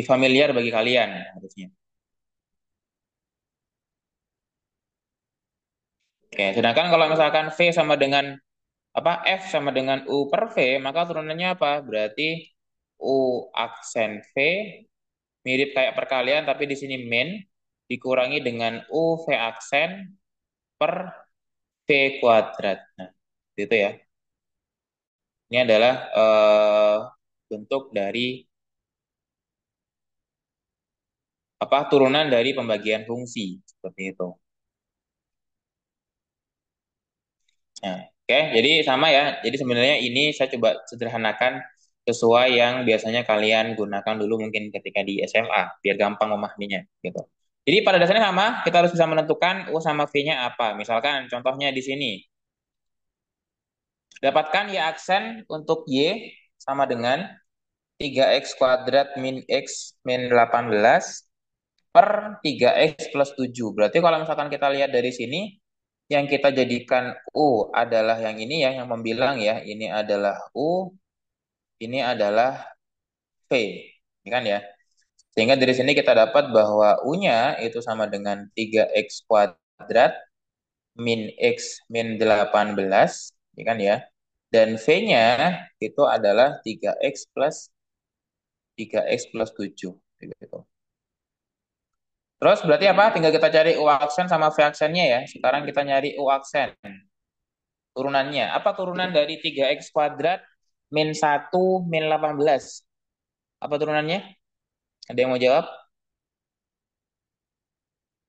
Speaker 1: familiar bagi kalian harusnya. Oke, sedangkan kalau misalkan V sama dengan apa F sama dengan U per V, maka turunannya apa? Berarti U aksen V mirip kayak perkalian tapi di sini min dikurangi dengan U V aksen per V kuadrat. Nah, itu ya. Ini adalah bentuk dari apa turunan dari pembagian fungsi seperti itu. Nah, oke, jadi sama ya. Jadi sebenarnya ini saya coba sederhanakan sesuai yang biasanya kalian gunakan dulu mungkin ketika di SMA, biar gampang memahaminya gitu. Jadi pada dasarnya sama, kita harus bisa menentukan U sama V-nya apa. Misalkan contohnya di sini. Dapatkan Y aksen untuk Y sama dengan 3x kuadrat min X min 18 per 3x plus 7. Berarti kalau misalkan kita lihat dari sini, yang kita jadikan U adalah yang ini ya, yang membilang ya, ini adalah U, ini adalah V, ini kan ya. Sehingga dari sini kita dapat bahwa U-nya itu sama dengan 3x kuadrat min X min 18, ya kan ya. Dan V-nya itu adalah 3x plus 7. Gitu. Terus berarti apa? Tinggal kita cari U aksen sama V aksennya ya. Sekarang kita nyari U aksen. Turunannya. Apa turunan dari 3x kuadrat min 1 min 18? Apa turunannya? Ada yang mau jawab?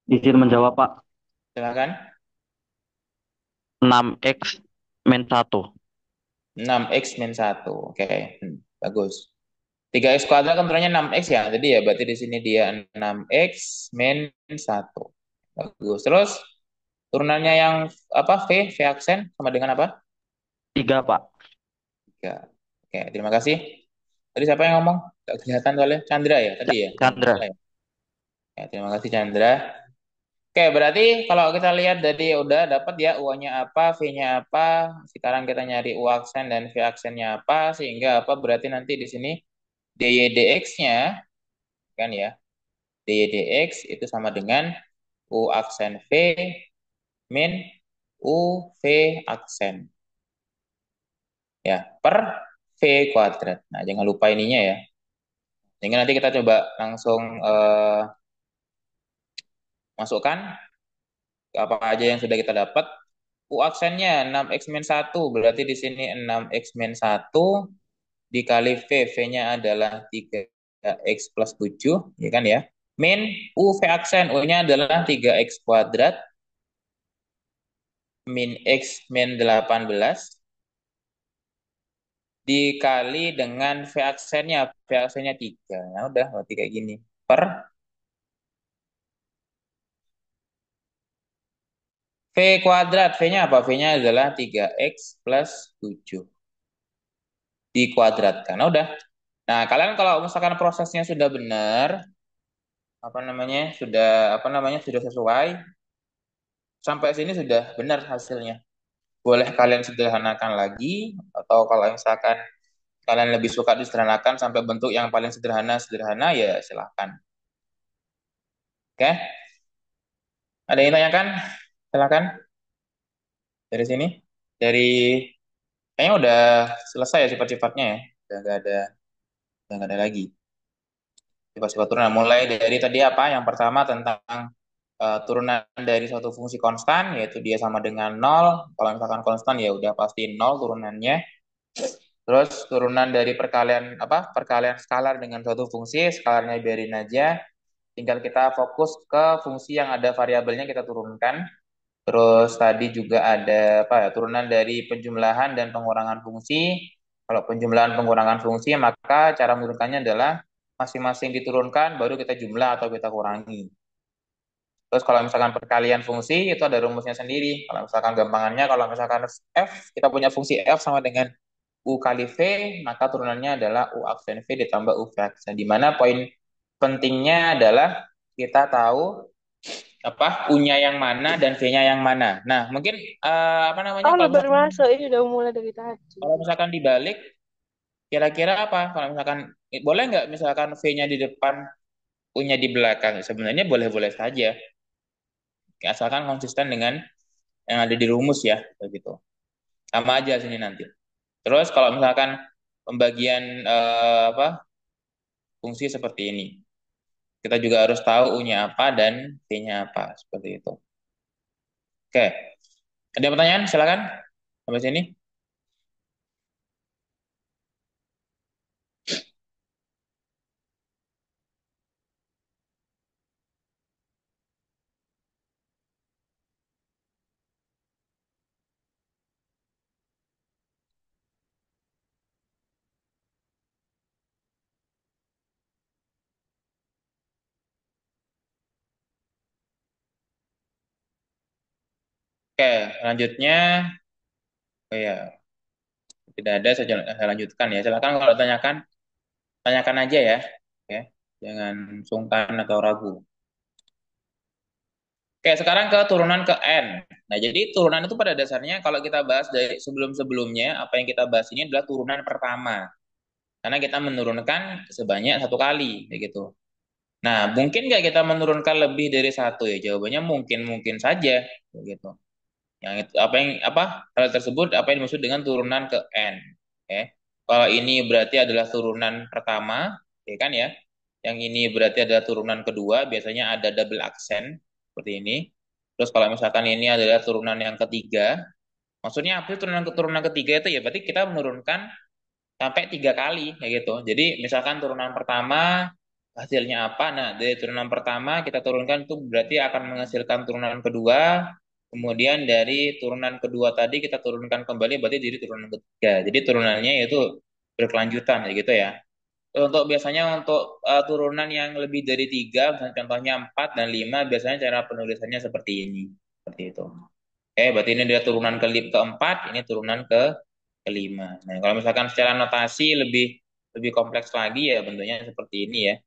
Speaker 4: Izin menjawab, Pak.
Speaker 1: Silakan.
Speaker 4: 6X min 1.
Speaker 1: 6x min 1. Oke. Bagus. 3x kuadrat kan turunannya 6x ya. Jadi ya berarti di sini dia 6x min 1. Bagus. Terus turunannya yang apa? V aksen sama dengan apa?
Speaker 4: 3, Pak.
Speaker 1: 3. Oke, terima kasih. Tadi siapa yang ngomong? Gak kelihatan soalnya. Chandra ya tadi ya?
Speaker 4: Chandra.
Speaker 1: Salah ya? Ya, terima kasih Chandra. Oke, berarti kalau kita lihat dari udah dapat ya U-nya apa, V-nya apa. Sekarang kita nyari U aksen dan V aksennya apa, sehingga apa berarti nanti di sini dy dx-nya kan ya. Dy dx itu sama dengan U aksen V min U V aksen. Ya, per V kuadrat. Nah, jangan lupa ininya ya. Sehingga nanti kita coba langsung Masukkan apa aja yang sudah kita dapat. U aksennya 6x-1, berarti di sini 6x-1 dikali V, V-nya adalah 3x plus 7, ya kan ya. Min U V aksen, U-nya adalah 3x kuadrat, min X min 18, dikali dengan V aksennya 3. Nah udah, berarti kayak gini. Per V kuadrat, V-nya apa? V-nya adalah 3x plus 7. Dikuadratkan. Nah udah. Nah, kalian kalau misalkan prosesnya sudah benar, sudah sesuai, sampai sini sudah benar hasilnya. Boleh kalian sederhanakan lagi, atau kalau misalkan kalian lebih suka disederhanakan sampai bentuk yang paling sederhana ya silahkan. Oke? Ada yang tanyakan? Silahkan. Dari sini. Dari kayaknya udah selesai ya sifat-sifatnya ya. Udah nggak ada lagi. Sifat-sifat turunan. Mulai dari tadi apa? Yang pertama tentang turunan dari suatu fungsi konstan, yaitu dia sama dengan 0. Kalau misalkan konstan ya udah pasti 0 turunannya. Terus turunan dari perkalian skalar dengan suatu fungsi, skalarnya biarin aja. Tinggal kita fokus ke fungsi yang ada variabelnya kita turunkan. Terus tadi juga ada turunan dari penjumlahan dan pengurangan fungsi. Kalau penjumlahan pengurangan fungsi, maka cara menurunkannya adalah masing-masing diturunkan, baru kita jumlah atau kita kurangi. Terus kalau misalkan perkalian fungsi, itu ada rumusnya sendiri. Kalau misalkan gampangannya, kalau misalkan F, kita punya fungsi F sama dengan U kali V, maka turunannya adalah U aksen V ditambah U V aksen. Di mana poin pentingnya adalah kita tahu U-nya yang mana dan V-nya yang mana. Nah, mungkin
Speaker 6: Baru masuk, ini udah mulai dari tadi.
Speaker 1: kalau misalkan dibalik, kira-kira apa? Kalau misalkan boleh nggak misalkan V-nya di depan, U-nya di belakang? Sebenarnya boleh-boleh saja. Asalkan konsisten dengan yang ada di rumus ya, begitu. Sama aja sini nanti. Terus kalau misalkan pembagian fungsi seperti ini, kita juga harus tahu U-nya apa dan V-nya apa, seperti itu. Oke, ada pertanyaan? Silakan sampai sini. Oke, selanjutnya, ya tidak ada, saya lanjutkan ya. Silakan kalau tanyakan aja ya. Oke, jangan sungkan atau ragu. Oke, sekarang ke turunan ke N. Nah, jadi turunan itu pada dasarnya kalau kita bahas dari sebelum-sebelumnya, apa yang kita bahas ini adalah turunan pertama. Karena kita menurunkan sebanyak satu kali, begitu. Nah, mungkin nggak kita menurunkan lebih dari satu ya? Jawabannya mungkin saja, begitu. Yang itu hal tersebut apa yang dimaksud dengan turunan ke N? Oke. Kalau ini berarti adalah turunan pertama, ya kan ya? Yang ini berarti adalah turunan kedua, biasanya ada double aksen seperti ini. Terus kalau misalkan ini adalah turunan yang ketiga, maksudnya apa sih turunan ketiga itu ya berarti kita menurunkan sampai 3 kali kayak gitu. Jadi misalkan turunan pertama hasilnya apa? Nah, dari turunan pertama kita turunkan itu berarti akan menghasilkan turunan kedua. Kemudian dari turunan kedua tadi kita turunkan kembali berarti jadi turunan ketiga. Jadi turunannya itu berkelanjutan gitu ya. Untuk turunan yang lebih dari 3, misalnya contohnya 4 dan 5, biasanya cara penulisannya seperti ini. Seperti itu. Oke, berarti ini dia turunan keempat, ini turunan kelima. Nah, kalau misalkan secara notasi lebih kompleks lagi ya bentuknya seperti ini ya.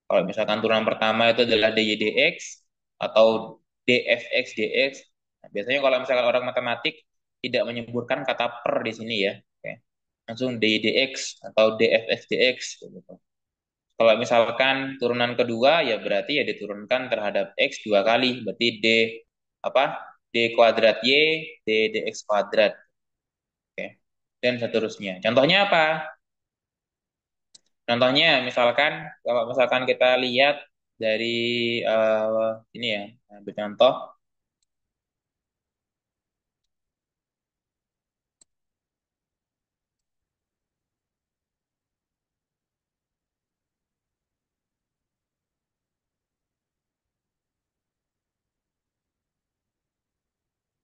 Speaker 1: Kalau misalkan turunan pertama itu adalah dy dx atau dfx dx. Nah, biasanya kalau misalkan orang matematik tidak menyebutkan kata per di sini ya. Oke. Langsung dy dx atau dfx dx gitu. Kalau misalkan turunan kedua ya berarti ya diturunkan terhadap x 2 kali, berarti d kuadrat y dx kuadrat. Oke. Dan seterusnya. Contohnya apa? Contohnya misalkan kalau misalkan kita lihat dari ini ya, ambil contoh.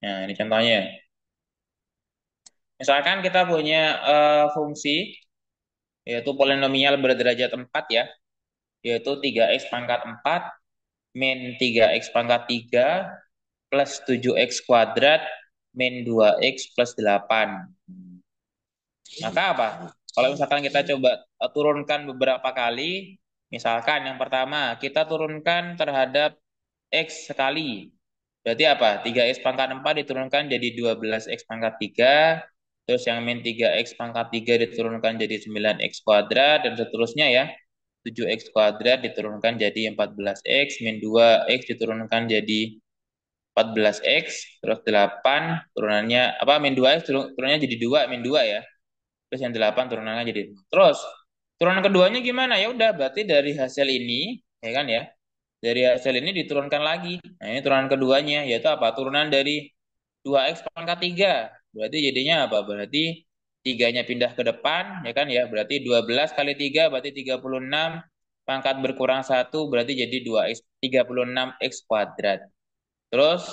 Speaker 1: Nah, ini contohnya. Misalkan kita punya fungsi, yaitu polinomial berderajat 4 ya, yaitu 3x pangkat 4 min 3x pangkat 3 plus 7x kuadrat min 2x plus 8. Maka apa? Kalau misalkan kita coba turunkan beberapa kali, misalkan yang pertama kita turunkan terhadap x sekali. Berarti apa? 3x pangkat 4 diturunkan jadi 12x pangkat 3. Terus yang min 3x pangkat 3 diturunkan jadi 9x kuadrat. Dan seterusnya ya. 7x kuadrat diturunkan jadi 14x. Min 2x diturunkan jadi 14x. Terus 8 turunannya, apa? Min 2x turunannya jadi 2, min 2 ya. Terus yang 8 turunannya jadi. Terus turunan keduanya gimana? Ya udah, berarti dari hasil ini, ya kan ya. Dari hasil ini diturunkan lagi. Nah, ini turunan keduanya, yaitu apa? Turunan dari 2x pangkat 3. Berarti jadinya apa? Berarti 3-nya pindah ke depan, ya kan ya? Berarti 12 kali 3, berarti 36. Pangkat berkurang 1, berarti jadi 2x, 36x kuadrat. Terus,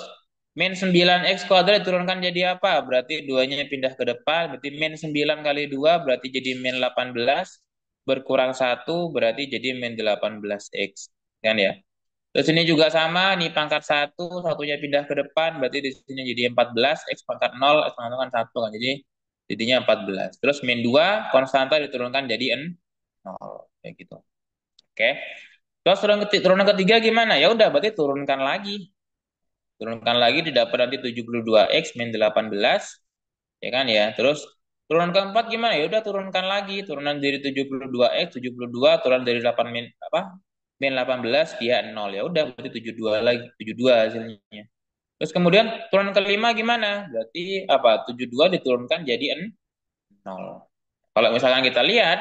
Speaker 1: min 9x kuadrat diturunkan jadi apa? Berarti 2-nya pindah ke depan, berarti min 9 kali 2, berarti jadi min 18. Berkurang 1, berarti jadi min 18x. Kan ya? Terus ini juga sama, nih pangkat 1, satunya pindah ke depan, berarti di sini jadi 14, X pangkat 0, X pangkat 0 kan 1 kan, jadi jadinya 14. Terus min 2, konstanta diturunkan jadi 0, kayak gitu. Oke. Terus turunan ketiga gimana? Ya udah, berarti turunkan lagi. Turunkan lagi, didapat nanti 72X min 18, ya kan ya. Terus turunan keempat gimana? Ya udah turunkan lagi, turunan dari 72x 72 turunan dari 8 min apa? Min 18 dia 0. Ya udah berarti 72 lagi, 72 hasilnya. Terus kemudian turunan kelima gimana? Berarti apa? 72 diturunkan jadi 0. Kalau misalkan kita lihat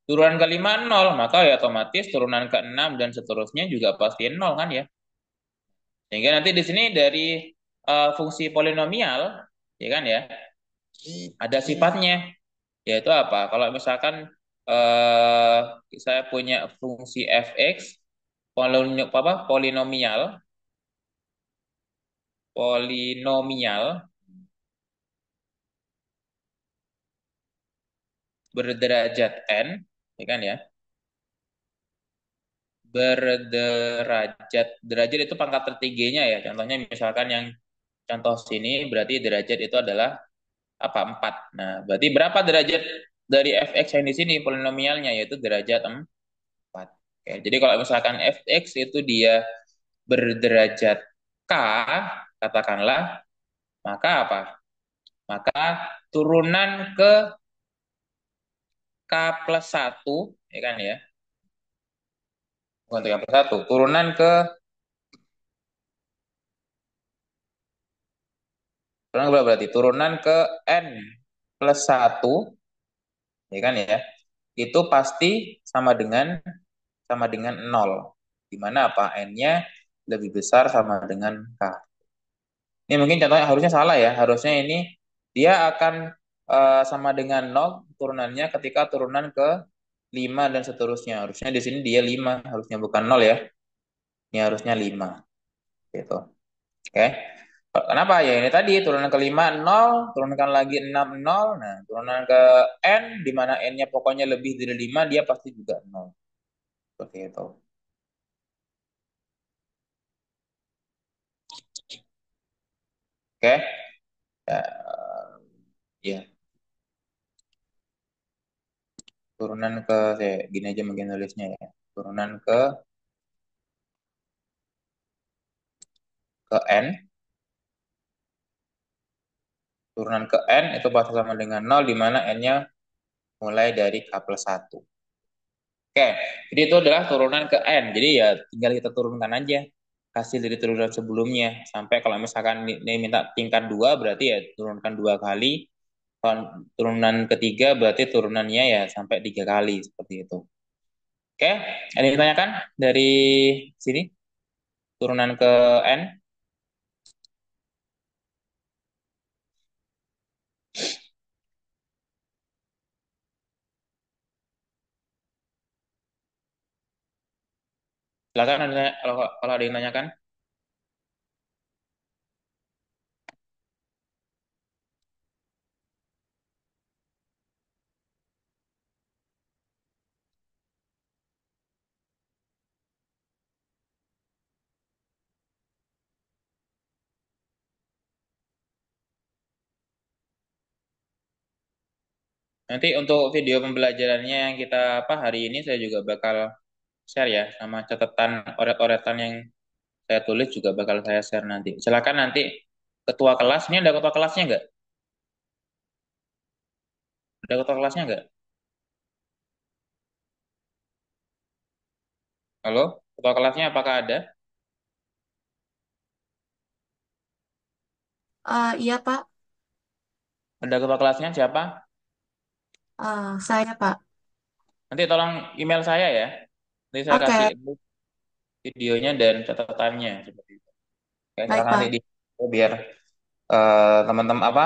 Speaker 1: turunan kelima 0, maka ya otomatis turunan ke-6 dan seterusnya juga pasti 0 kan ya. Sehingga nanti di sini dari fungsi polinomial, ya kan ya, ada sifatnya, yaitu apa? Kalau misalkan saya punya fungsi fx polinomial berderajat n, ya kan ya? Derajat itu pangkat tertingginya ya. Contohnya misalkan yang contoh sini berarti derajat itu adalah apa? 4. Nah, berarti berapa derajat dari fx yang di sini polinomialnya, yaitu derajat 4. Oke, jadi kalau misalkan fx itu dia berderajat k, katakanlah, maka apa? Maka turunan ke k plus 1, ya kan ya? Bukan ke k plus 1, turunan berapa berarti? Turunan ke n plus 1, ya kan ya? Itu pasti sama dengan 0. Di mana apa? N-nya lebih besar sama dengan k. Ini mungkin contohnya harusnya salah ya. Harusnya ini dia akan sama dengan 0 turunannya ketika turunan ke 5 dan seterusnya. Harusnya di sini dia 5, harusnya bukan 0 ya. Ini harusnya 5. Gitu. Oke. Kenapa ya? Ini tadi turunan ke 5 0, turunkan lagi 6 0. Nah, turunan ke n di mana n-nya pokoknya lebih dari 5, dia pasti juga 0. Seperti itu. Oke. Ya. Ya. Turunan ke gini aja mungkin nulisnya ya. Turunan ke n, turunan ke n itu pasti sama dengan 0, di mana n-nya mulai dari k plus 1. Oke, jadi itu adalah turunan ke n. Jadi ya tinggal kita turunkan aja hasil dari turunan sebelumnya. Sampai kalau misalkan ini minta tingkat 2, berarti ya turunkan 2 kali. Kalau turunan ketiga berarti turunannya ya sampai 3 kali, seperti itu. Oke, ada yang ditanyakan dari sini turunan ke N? Silakan kalau ada yang tanyakan. Nanti untuk video pembelajarannya yang kita apa hari ini saya juga bakal share ya sama catatan oret-oretan yang saya tulis juga bakal saya share nanti. Silakan nanti ketua kelas, ini ada ketua kelasnya nggak? Ada ketua kelasnya nggak? Halo, ketua kelasnya apakah ada?
Speaker 3: Iya, Pak.
Speaker 1: Ada ketua kelasnya siapa?
Speaker 3: Saya, Pak.
Speaker 1: Nanti tolong email saya ya. Nanti saya kasih
Speaker 3: Oke,
Speaker 1: videonya dan catatannya seperti itu. Oke,
Speaker 3: baik,
Speaker 1: silakan nanti
Speaker 3: Pak.
Speaker 1: di biar teman-teman apa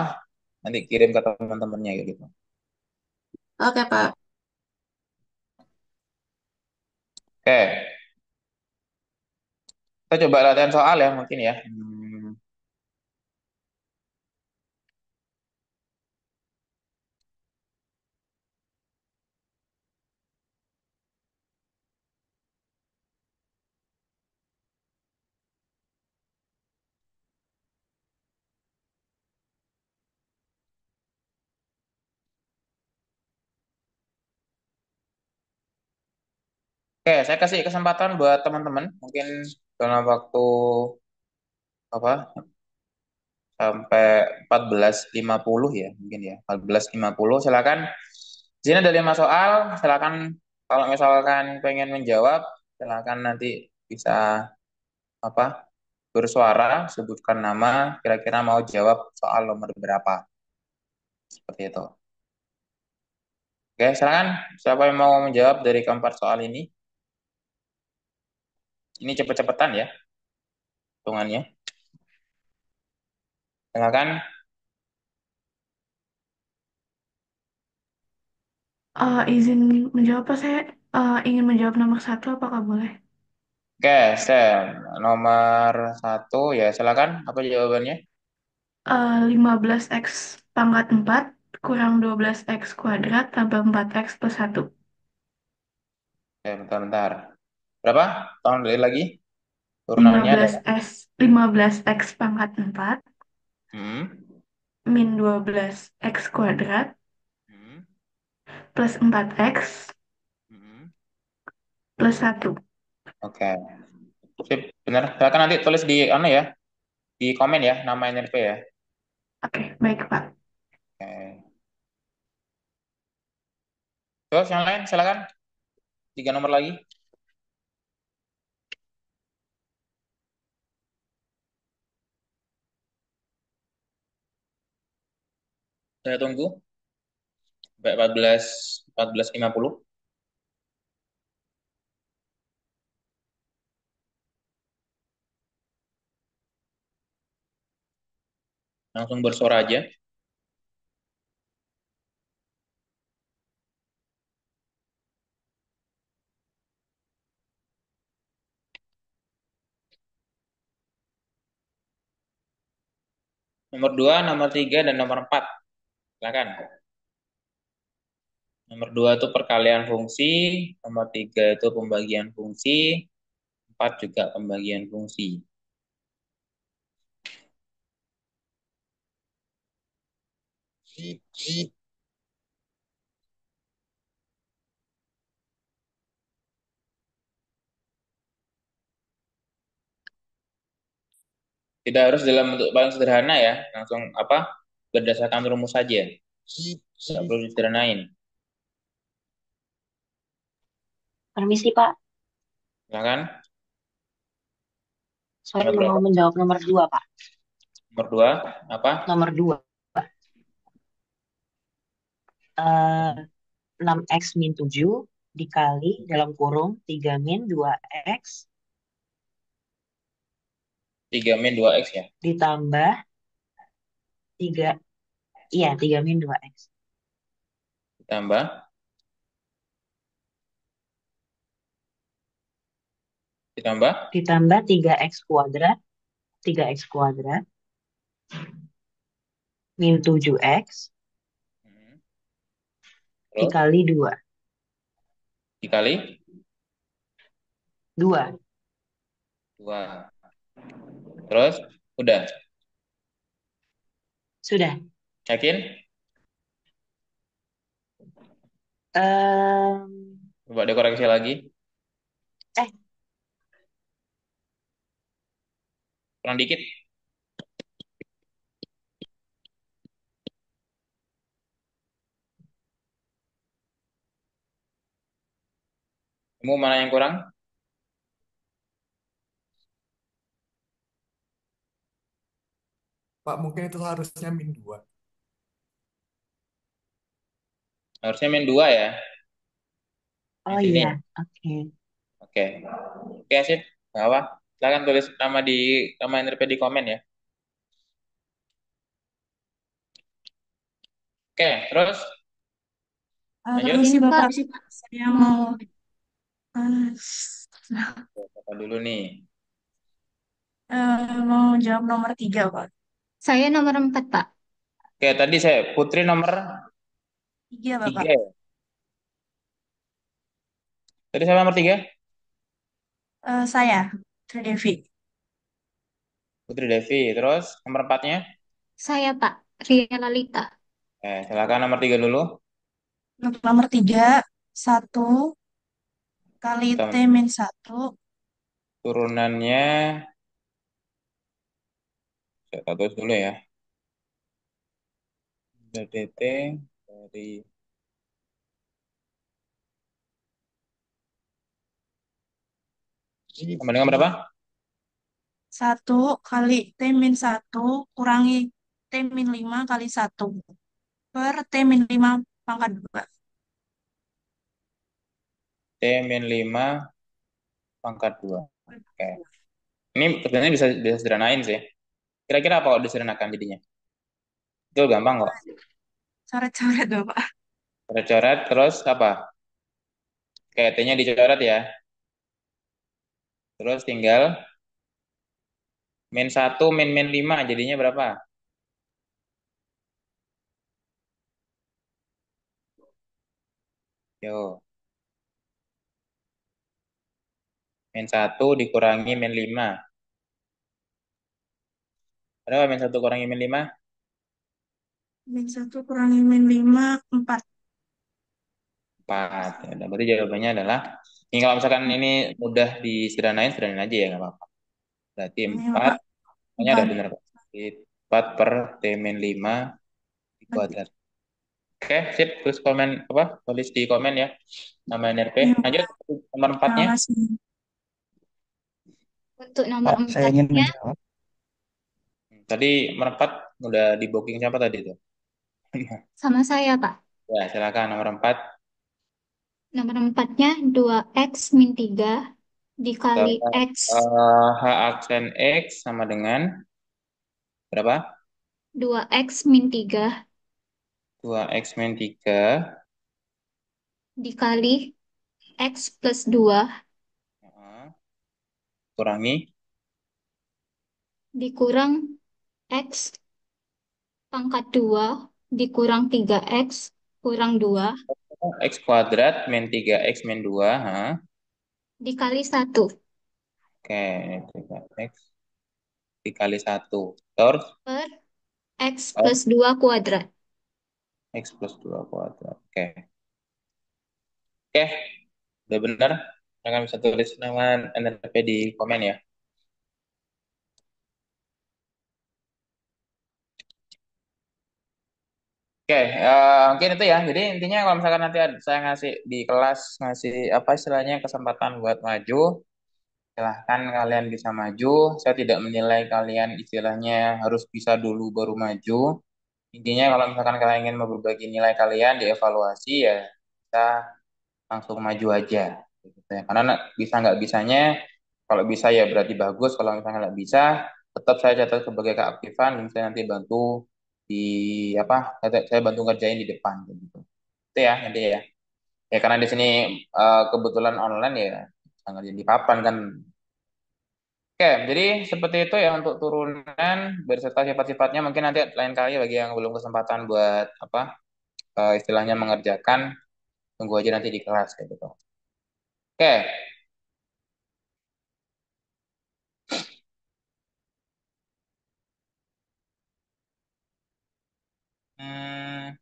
Speaker 1: nanti kirim ke teman-temannya gitu.
Speaker 3: Oke, Pak.
Speaker 1: Oke, kita coba latihan soal ya mungkin ya. Oke, saya kasih kesempatan buat teman-teman mungkin dalam waktu apa sampai 14.50 ya mungkin ya 14.50 silakan. Di sini ada 5 soal, silakan kalau misalkan pengen menjawab silakan nanti bisa apa bersuara sebutkan nama kira-kira mau jawab soal nomor berapa seperti itu. Oke, silakan siapa yang mau menjawab dari keempat soal ini? Ini cepet-cepetan ya hitungannya. Silakan.
Speaker 3: Izin menjawab, Pak. Saya ingin menjawab nomor satu, apakah boleh?
Speaker 1: Oke, Sam. Nomor 1 ya silakan. Apa jawabannya?
Speaker 3: 15x pangkat 4 kurang 12x kuadrat tambah 4x plus 1.
Speaker 1: Oke, bentar-bentar. Berapa? Tolong dari lagi. Turunannya adalah
Speaker 3: 15x pangkat 4
Speaker 1: hmm,
Speaker 3: min 12x kuadrat
Speaker 1: hmm,
Speaker 3: plus 4x
Speaker 1: hmm.
Speaker 3: plus 1.
Speaker 1: Oke. Sip, benar. Silakan nanti tulis di ya, di komen ya nama NRP ya.
Speaker 3: Oke, baik, Pak.
Speaker 1: Oke. Terus yang lain silakan. 3 nomor lagi. Saya tunggu sampai 14.50. Langsung bersuara aja. Nomor 2, nomor 3, dan nomor 4. Silakan. Nomor 2 itu perkalian fungsi, nomor 3 itu pembagian fungsi, 4 juga pembagian fungsi. Tidak harus dalam bentuk paling sederhana ya, langsung apa berdasarkan rumus saja. Tidak perlu disederhanain.
Speaker 7: Permisi, Pak.
Speaker 1: Silakan.
Speaker 7: Saya
Speaker 1: Nomor berapa?
Speaker 7: mau menjawab nomor 2, Pak.
Speaker 1: Nomor 2 apa?
Speaker 7: Nomor 2. 6x min 7 dikali dalam kurung 3 min 2x
Speaker 1: 3 min 2x ya.
Speaker 7: ditambah 3, iya 3 min 2x.
Speaker 1: Ditambah
Speaker 7: Ditambah 3x kuadrat, 3x kuadrat min 7x
Speaker 1: terus
Speaker 7: dikali 2.
Speaker 1: dikali
Speaker 7: 2.
Speaker 1: 2. Terus udah.
Speaker 7: Sudah.
Speaker 1: Yakin? Coba dikoreksi lagi.
Speaker 7: Eh,
Speaker 1: Kurang dikit. Kamu mana yang kurang?
Speaker 5: Pak, mungkin itu harusnya min 2.
Speaker 1: Harusnya min 2 ya.
Speaker 7: oh
Speaker 1: Di sini.
Speaker 7: iya, oke.
Speaker 1: Oke. Oke, sip. Nggak apa. Silakan tulis nama NRP di komen ya. Oke, terus lanjut.
Speaker 3: Permisi
Speaker 2: Ini
Speaker 3: Bapak,
Speaker 2: Pak,
Speaker 3: saya mau
Speaker 1: Apa dulu nih?
Speaker 3: mau jawab nomor 3 Pak.
Speaker 2: saya nomor 4, Pak.
Speaker 1: Oke, tadi saya Putri nomor
Speaker 3: 3 Bapak.
Speaker 1: 3 ya. Tadi saya nomor 3?
Speaker 3: Saya, Tridevi.
Speaker 1: Putri Devi. Terus nomor 4-nya?
Speaker 2: Saya, Pak. Ria Lalita.
Speaker 1: Silakan nomor 3 dulu.
Speaker 3: Untuk nomor 3, 1 kali T
Speaker 1: Kita
Speaker 3: min 1
Speaker 1: turunannya saya tulis dulu ya. DT dari sama dengan berapa?
Speaker 3: 1 kali T min 1 kurangi T min 5 kali 1 per T min 5 pangkat 2.
Speaker 1: T min 5 pangkat 2. Oke. Ini sebenarnya bisa sederhanain sih. Kira-kira apa kalau disederhanakan jadinya? Itu gampang kok.
Speaker 3: Coret-coret Bapak.
Speaker 1: Coret-coret terus apa? Kayak T-nya dicoret ya. Terus tinggal min 1 min 5 jadinya berapa? Yo, min 1 dikurangi min 5. Berapa min 1 kurangi min 5?
Speaker 3: Min 1 kurangi min 5, 4.
Speaker 1: 4. Ya, udah, berarti jawabannya adalah ini kalau misalkan ini mudah disederhanain, sederhanain aja ya nggak apa-apa. Berarti
Speaker 3: Ini
Speaker 1: 4,
Speaker 3: Bapak,
Speaker 1: pokoknya udah
Speaker 3: 4.
Speaker 1: benar Pak. 4 per T min 5 di kuadrat. Oke, sip. Terus komen apa? Tulis di komen ya nama NRP.
Speaker 3: Ini
Speaker 1: Lanjut nomor
Speaker 3: Terima
Speaker 1: 4-nya.
Speaker 3: kasih.
Speaker 2: Untuk nomor
Speaker 8: Pak, saya ingin
Speaker 2: 4-nya,
Speaker 8: menjawab.
Speaker 1: Tadi nomor 4 udah di booking siapa tadi tuh?
Speaker 2: sama saya, Pak.
Speaker 1: Ya, silakan nomor 4.
Speaker 2: Nomor 4-nya 2x min 3 dikali x
Speaker 1: H aksen X sama dengan berapa?
Speaker 2: 2x min 3
Speaker 1: 2x min 3
Speaker 2: dikali x plus 2
Speaker 1: kurangi
Speaker 2: dikurang x pangkat 2 dikurang 3x kurang 2
Speaker 1: X kuadrat min 3x min 2.
Speaker 2: dikali 1
Speaker 1: Oke, ini 3x dikali 1. Terus
Speaker 2: per x plus 2 kuadrat.
Speaker 1: X plus 2 kuadrat. Oke. Oke, udah benar. Kalian bisa tulis nama NRP di komen ya. Oke, mungkin itu ya. Jadi intinya kalau misalkan nanti saya ngasih di kelas ngasih apa istilahnya kesempatan buat maju, silahkan kalian bisa maju. Saya tidak menilai kalian istilahnya harus bisa dulu baru maju. Intinya kalau misalkan kalian ingin berbagi nilai kalian dievaluasi ya kita langsung maju aja gitu ya. Karena bisa nggak bisanya, kalau bisa ya berarti bagus, kalau misalnya nggak bisa tetap saya catat sebagai keaktifan, misalnya nanti bantu di apa, saya bantu ngerjain di depan gitu. Itu ya nanti ya. Ya karena di sini kebetulan online ya sangat jadi papan kan. Oke, jadi seperti itu ya untuk turunan berserta sifat-sifatnya. Mungkin nanti lain kali bagi yang belum kesempatan buat apa istilahnya mengerjakan, tunggu aja nanti di kelas kayak gitu. Oke, hmm,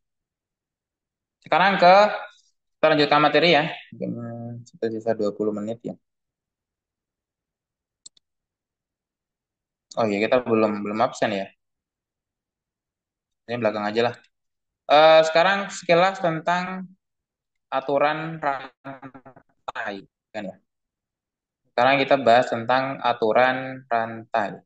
Speaker 1: sekarang kita lanjutkan materi ya. Mungkin sudah sisa 20 menit ya. Oh iya, kita belum belum absen ya. Ini belakang aja lah. Sekarang sekilas tentang aturan rantai kan ya. Sekarang kita bahas tentang aturan rantai.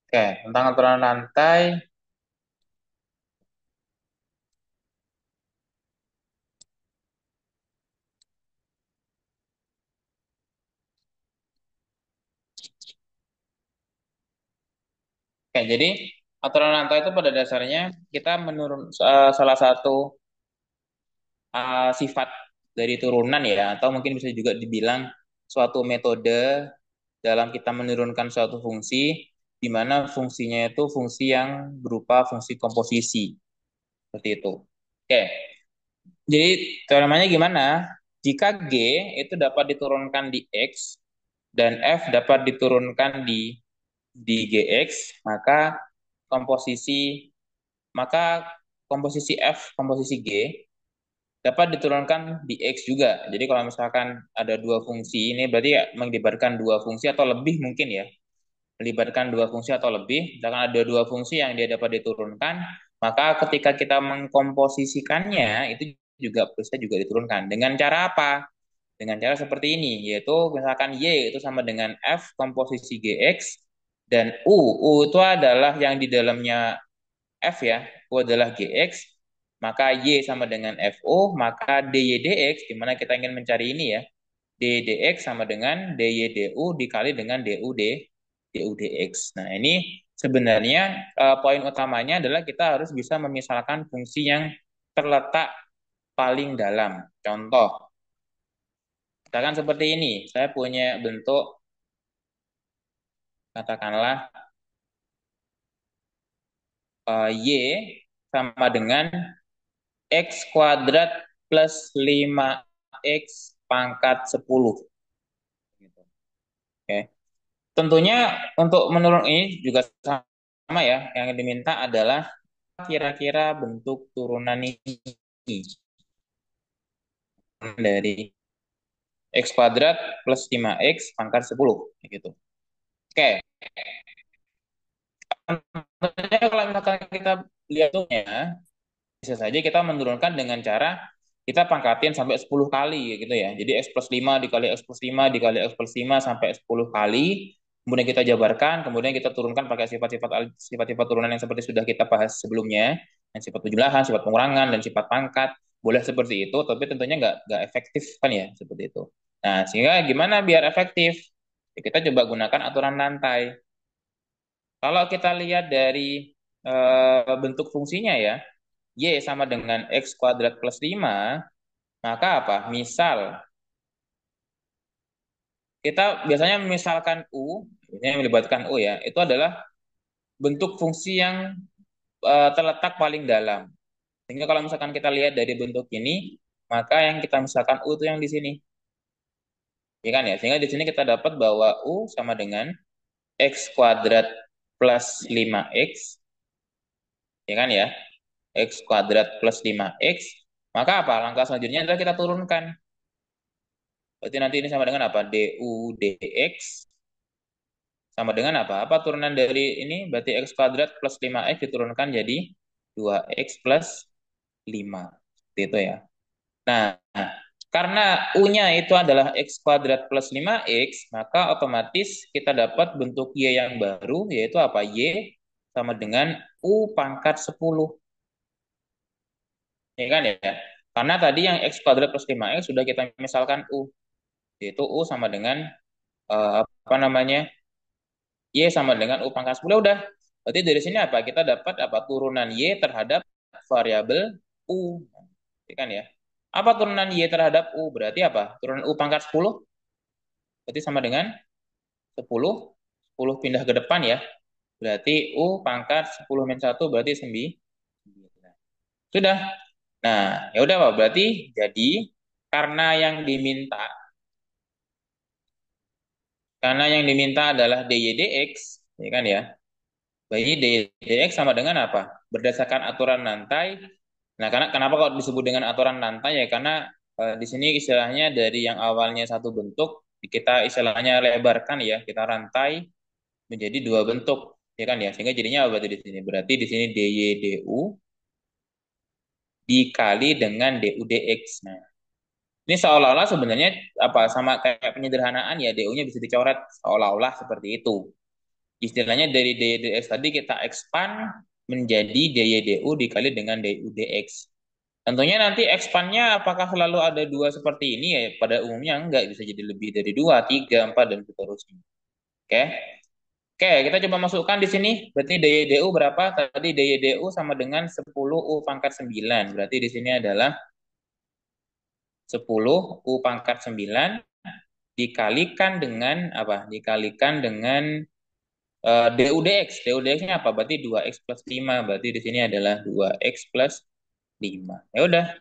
Speaker 1: Oke, tentang aturan rantai. Oke, jadi aturan rantai itu pada dasarnya kita menurun salah satu sifat dari turunan ya, atau mungkin bisa juga dibilang suatu metode dalam kita menurunkan suatu fungsi, di mana fungsinya itu fungsi yang berupa fungsi komposisi seperti itu. Oke, jadi teoremanya gimana? Jika G itu dapat diturunkan di X dan F dapat diturunkan di GX, komposisi maka komposisi F, komposisi G dapat diturunkan di X juga. Jadi kalau misalkan ada dua fungsi, ini berarti ya melibatkan dua fungsi atau lebih mungkin ya. Melibatkan dua fungsi atau lebih, misalkan ada dua fungsi yang dia dapat diturunkan, maka ketika kita mengkomposisikannya, itu juga bisa juga diturunkan. Dengan cara apa? Dengan cara seperti ini, yaitu misalkan Y itu sama dengan F komposisi GX, dan U itu adalah yang di dalamnya F ya, U adalah GX, maka Y sama dengan FO, maka DYDX, di mana kita ingin mencari ini ya, DDX sama dengan DYDU dikali dengan DUDX. Nah, ini sebenarnya poin utamanya adalah kita harus bisa memisalkan fungsi yang terletak paling dalam. Contoh, misalkan seperti ini, saya punya bentuk, katakanlah Y sama dengan X kuadrat plus 5X pangkat 10. Gitu. Oke. Tentunya untuk menurun ini juga sama ya, yang diminta adalah kira-kira bentuk turunan ini dari X kuadrat plus 5X pangkat 10. Gitu. Oke. Tentunya kalau misalkan kita lihat bisa saja kita menurunkan dengan cara kita pangkatin sampai 10 kali gitu ya. Jadi X plus 5 dikali X plus 5 dikali X plus 5 sampai 10 kali. Kemudian kita jabarkan, kemudian kita turunkan pakai sifat-sifat turunan yang seperti sudah kita bahas sebelumnya. Yang sifat penjumlahan, sifat pengurangan, dan sifat pangkat. Boleh seperti itu, tapi tentunya nggak efektif kan ya, seperti itu. Nah, sehingga gimana biar efektif? Ya, kita coba gunakan aturan rantai. Kalau kita lihat dari bentuk fungsinya ya, Y sama dengan X kuadrat plus 5, maka apa? Misal, kita biasanya memisalkan U, yang melibatkan U ya, itu adalah bentuk fungsi yang terletak paling dalam. Sehingga kalau misalkan kita lihat dari bentuk ini, maka yang kita misalkan U itu yang di sini. Ya kan ya? Sehingga di sini kita dapat bahwa U sama dengan X kuadrat plus 5X Ya kan ya? X kuadrat plus 5X. Maka apa? Langkah selanjutnya adalah kita turunkan. Berarti nanti ini sama dengan apa? DU dx sama dengan apa? Apa turunan dari ini? Berarti X kuadrat plus 5X diturunkan jadi 2X plus 5. Seperti itu ya. Nah, karena U-nya itu adalah X kuadrat plus 5X, maka otomatis kita dapat bentuk Y yang baru, yaitu apa? Y sama dengan U pangkat 10. Ya kan ya? Karena tadi yang X kuadrat plus 5X sudah kita misalkan U. Yaitu U sama dengan, apa namanya? Y sama dengan U pangkat 10. Udah. Berarti dari sini apa? Kita dapat apa? Turunan Y terhadap variabel U. Ya kan ya? Apa turunan Y terhadap U? Berarti apa? Turunan U pangkat 10. Berarti sama dengan 10. 10 pindah ke depan ya. Berarti U pangkat 10 min 1 berarti 9. Sudah. Nah, ya udah Pak. Berarti jadi karena yang diminta adalah DY/DX, ya kan ya? Berarti DY/DX sama dengan apa? Berdasarkan aturan lantai. Nah, karena kenapa kok disebut dengan aturan lantai ya? Karena di sini istilahnya dari yang awalnya satu bentuk kita istilahnya lebarkan ya, kita rantai menjadi dua bentuk, ya kan ya? Sehingga jadinya apa berarti di sini? Berarti di sini DY/DU dikali dengan DU/DX. Nah, ini seolah-olah sebenarnya apa sama kayak penyederhanaan ya, DU-nya bisa dicoret seolah-olah seperti itu. Istilahnya dari DY/DX tadi kita expand menjadi DY/DU dikali dengan DU/DX. Tentunya nanti expandnya apakah selalu ada dua seperti ini ya? Pada umumnya enggak, bisa jadi lebih dari dua, tiga, empat, dan seterusnya. Oke. Oke, kita coba masukkan di sini. Berarti DY/DU berapa? Tadi DY/DU sama dengan 10 U pangkat 9. Berarti di sini adalah 10 U pangkat 9 dikalikan dengan apa? Dikalikan dengan DU/DX. DU/DX-nya apa? Berarti 2X plus 5. Berarti di sini adalah 2X plus 5. Ya udah.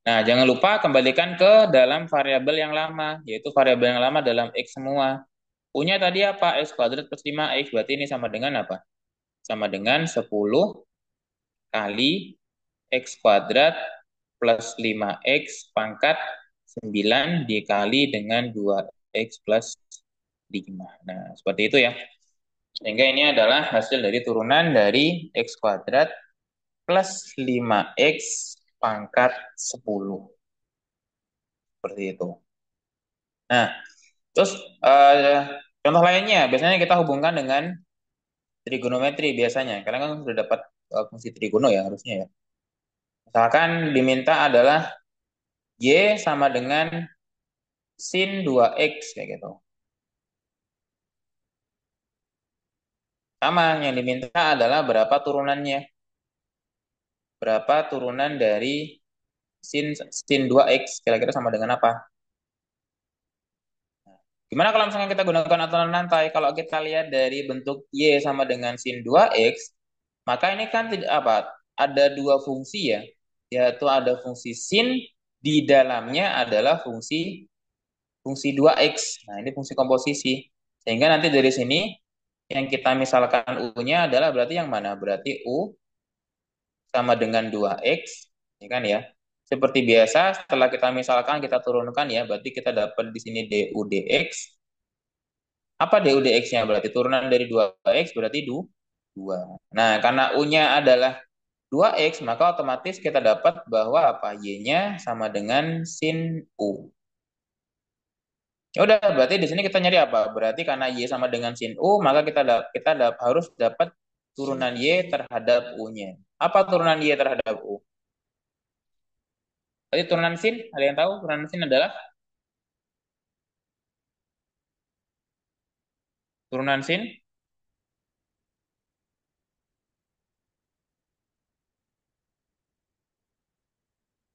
Speaker 1: Nah, jangan lupa kembalikan ke dalam variabel yang lama, yaitu variabel yang lama dalam X semua. U-nya tadi apa? X kuadrat plus 5X. Berarti ini sama dengan apa? Sama dengan 10 kali X kuadrat plus 5X pangkat 9 dikali dengan 2X plus 5. Nah, seperti itu ya. Sehingga ini adalah hasil dari turunan dari X kuadrat plus 5X pangkat 10. Seperti itu. Nah, terus contoh lainnya, biasanya kita hubungkan dengan trigonometri biasanya. Karena kan sudah dapat fungsi trigono ya harusnya ya. Misalkan diminta adalah Y sama dengan sin 2X kayak gitu. Sama, yang diminta adalah berapa turunannya. Berapa turunan dari sin 2X, kira-kira sama dengan apa? Gimana kalau misalnya kita gunakan aturan lantai? Kalau kita lihat dari bentuk Y sama dengan sin 2X, maka ini kan tidak apa? Ada dua fungsi ya, yaitu ada fungsi sin, di dalamnya adalah fungsi 2X. Nah, ini fungsi komposisi. Sehingga nanti dari sini yang kita misalkan U-nya adalah berarti yang mana? Berarti U sama dengan 2X, ya kan ya? Seperti biasa, setelah kita misalkan kita turunkan ya, berarti kita dapat di sini DU dx. Apa DU dx-nya? Berarti turunan dari 2X berarti 2. Nah, karena U-nya adalah 2X, maka otomatis kita dapat bahwa apa? Y-nya sama dengan sin U. Ya udah, berarti di sini kita nyari apa? Berarti karena Y sama dengan sin U, maka kita harus dapat turunan Y terhadap U-nya. Apa turunan Y terhadap U? Berarti turunan sin, ada yang tahu turunan sin adalah? Turunan sin?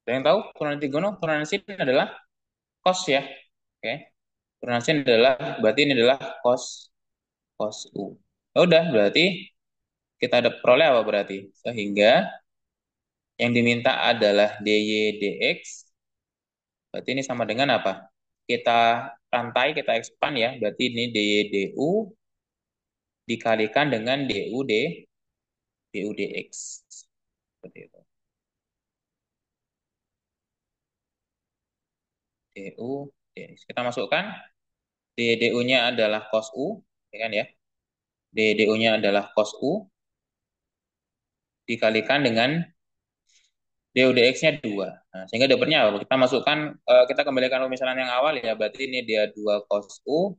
Speaker 1: Ada yang tahu turunan trigono? Turunan sin adalah cos ya. Oke. Turunan sin adalah, berarti ini adalah cos U. Ya udah, berarti kita ada peroleh apa berarti? Sehingga yang diminta adalah dy dx. Berarti ini sama dengan apa? Kita rantai, kita expand ya. Berarti ini dy du dikalikan dengan du dx. Seperti itu. DU, DX. Kita masukkan DDU-nya adalah cos U, ya kan ya? DDU-nya adalah cos U dikalikan dengan DUdx-nya 2. Nah, sehingga dapatnya apa? Kita masukkan, kita kembalikan pemisahan yang awal ya, berarti ini dia 2 cos U,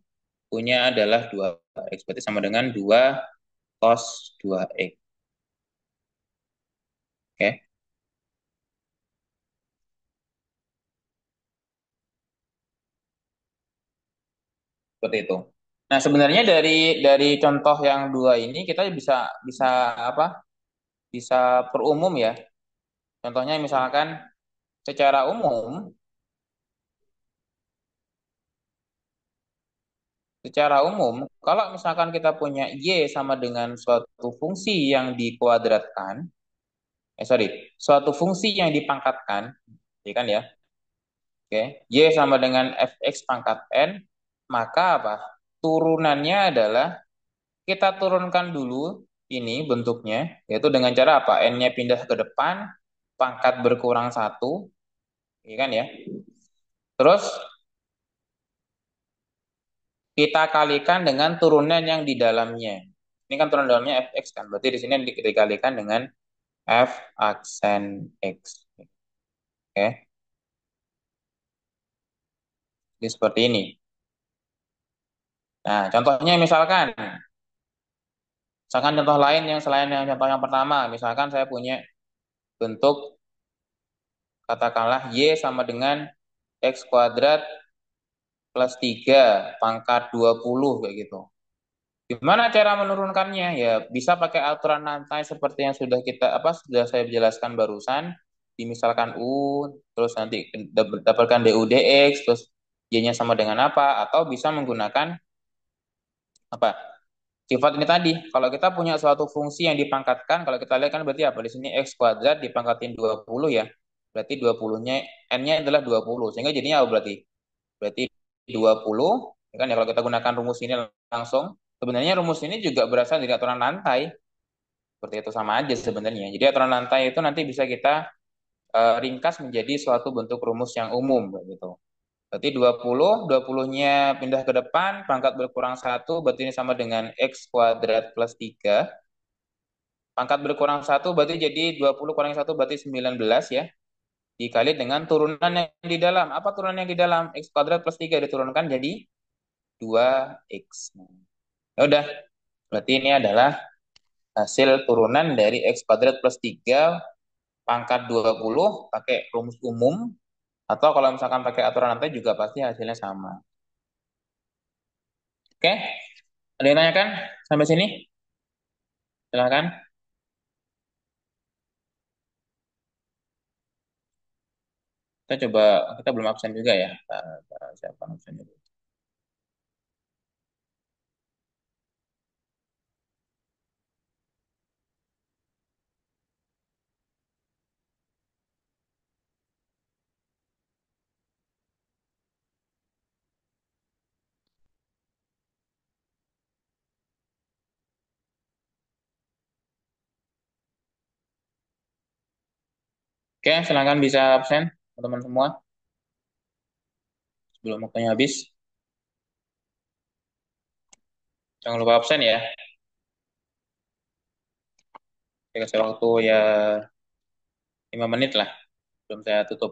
Speaker 1: U-nya adalah 2x, berarti sama dengan 2 cos 2x. Oke, seperti itu. Nah, sebenarnya dari contoh yang dua ini kita bisa bisa apa? Bisa perumum ya. Contohnya misalkan secara umum Secara umum, kalau misalkan kita punya Y sama dengan suatu fungsi yang dikuadratkan, suatu fungsi yang dipangkatkan, ya kan ya, oke, Y sama dengan fx pangkat n, maka apa? Turunannya adalah kita turunkan dulu ini bentuknya, yaitu dengan cara apa? N-nya pindah ke depan, pangkat berkurang satu, ya kan ya. Terus kita kalikan dengan turunan yang di dalamnya. Ini kan turunan dalamnya fx kan, berarti di sini dikalikan dengan f aksen x. Oke, jadi seperti ini. Nah, contohnya misalkan contoh lain yang selain yang contoh yang pertama, misalkan saya punya bentuk katakanlah y sama dengan x kuadrat plus 3 pangkat 20 kayak gitu. Gimana cara menurunkannya? Ya, bisa pakai aturan lantai seperti yang sudah saya jelaskan barusan. Misalkan U, terus nanti dapatkan DU dx, terus Y-nya sama dengan apa? Atau bisa menggunakan apa? Sifat ini tadi. Kalau kita punya suatu fungsi yang dipangkatkan, kalau kita lihat kan berarti apa? Di sini X kuadrat dipangkatin 20 ya. Berarti 20-nya, N-nya adalah 20. Sehingga jadinya apa berarti? Berarti 20, ya kan ya, kalau kita gunakan rumus ini langsung. Sebenarnya rumus ini juga berasal dari aturan lantai. Seperti itu sama aja sebenarnya. Jadi aturan lantai itu nanti bisa kita ringkas menjadi suatu bentuk rumus yang umum gitu. Berarti 20-nya pindah ke depan, pangkat berkurang satu, berarti ini sama dengan X kuadrat plus 3. Pangkat berkurang satu, berarti jadi 20 kurangi satu, berarti 19 ya. Dikali dengan turunan yang di dalam. Apa turunan yang di dalam? X kuadrat plus 3 diturunkan jadi 2X. Ya udah, berarti ini adalah hasil turunan dari X kuadrat plus 3 pangkat 20 pakai rumus umum, atau kalau misalkan pakai aturan lantai juga pasti hasilnya sama. Oke, ada yang tanyakan sampai sini? Silahkan. Kita belum absen juga ya. Siapa absen dulu. Oke, silahkan bisa absen teman-teman semua sebelum waktunya habis. Jangan lupa absen ya. Saya kasih waktu ya 5 menit lah sebelum saya tutup.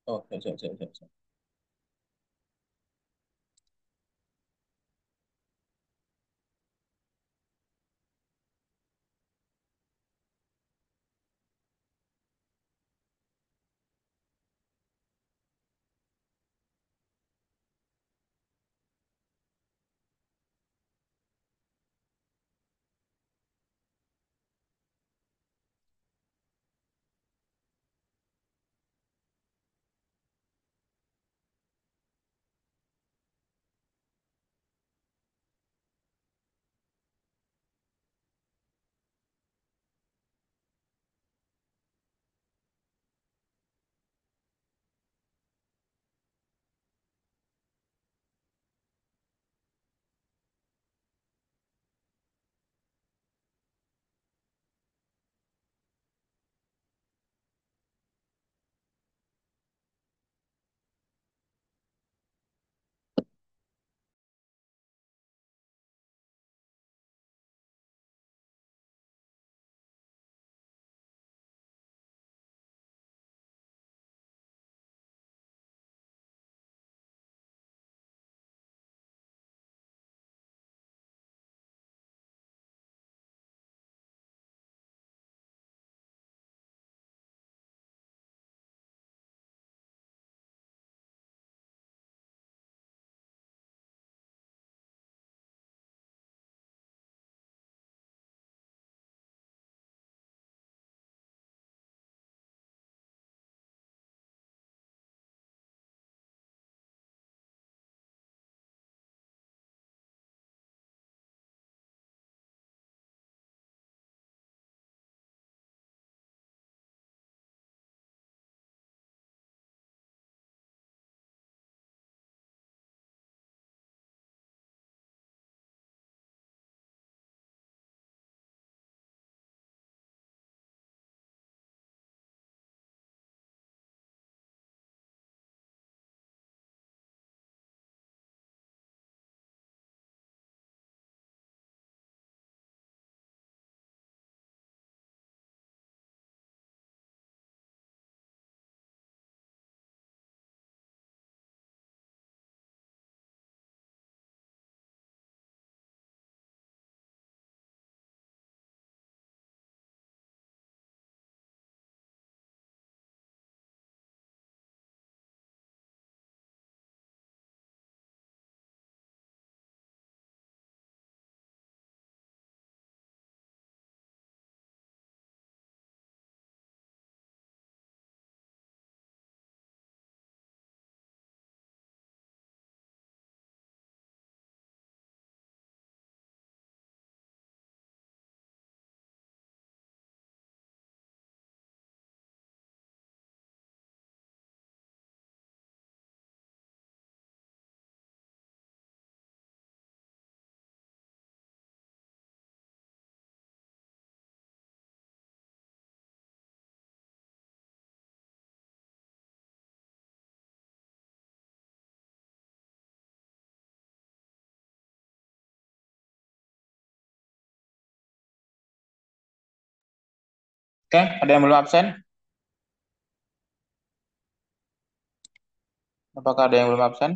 Speaker 1: Oh, siap, siap, siap, siap. Oke, ada yang belum absen? Apakah ada yang belum absen?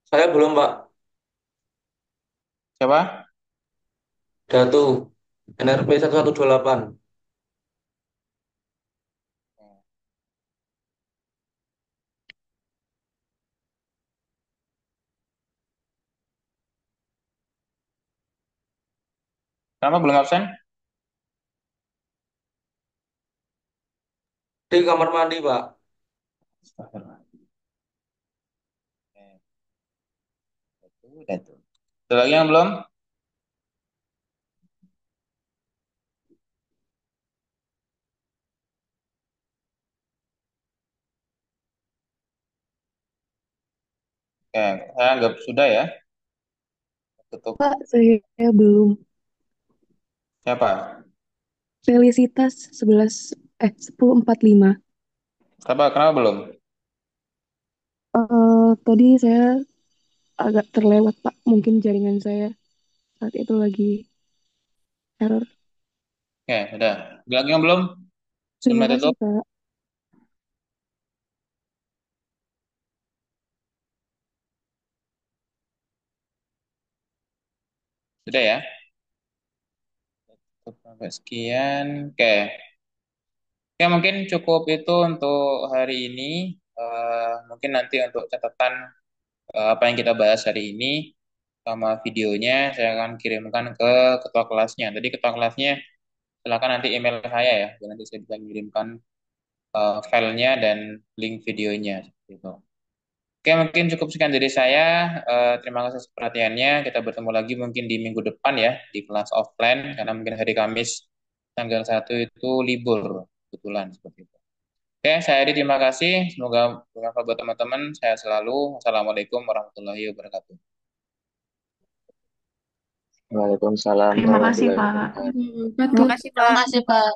Speaker 8: Saya belum, Pak.
Speaker 1: Siapa?
Speaker 8: Datu. NRP 1128.
Speaker 1: Kenapa belum absen?
Speaker 8: Di kamar mandi, Pak.
Speaker 1: Astagfirullah. Oke, udah tuh. Ada lagi yang belum? Oke, saya anggap sudah ya. tutup.
Speaker 9: Pak, saya belum.
Speaker 1: Siapa?
Speaker 9: Felicitas 10.45.
Speaker 1: Kenapa belum?
Speaker 9: Tadi saya agak terlewat, Pak. Mungkin jaringan saya saat itu lagi error.
Speaker 1: Oke, udah. Ada lagi yang belum?
Speaker 9: Terima
Speaker 1: Sebelum
Speaker 9: kasih,
Speaker 1: tutup?
Speaker 9: Pak.
Speaker 1: Sudah ya? Tutup sampai sekian. Oke. Oke, mungkin cukup itu untuk hari ini. Mungkin nanti untuk catatan apa yang kita bahas hari ini sama videonya saya akan kirimkan ke ketua kelasnya. Tadi ketua kelasnya silakan nanti email saya ya, biar nanti saya bisa mengirimkan filenya dan link videonya. Seperti itu. Oke, mungkin cukup sekian dari saya. Terima kasih atas perhatiannya. Kita bertemu lagi mungkin di minggu depan ya, di kelas offline, karena mungkin hari Kamis tanggal 1 itu libur, kebetulan seperti itu. Oke, saya Edi, terima kasih. Semoga bermanfaat buat teman-teman. Saya selalu. Assalamualaikum warahmatullahi wabarakatuh.
Speaker 10: Waalaikumsalam
Speaker 3: Terima kasih,
Speaker 10: warahmatullahi
Speaker 3: Pak.
Speaker 10: wabarakatuh.
Speaker 3: Terima kasih,
Speaker 2: Terima
Speaker 3: Pak.
Speaker 2: kasih, Pak.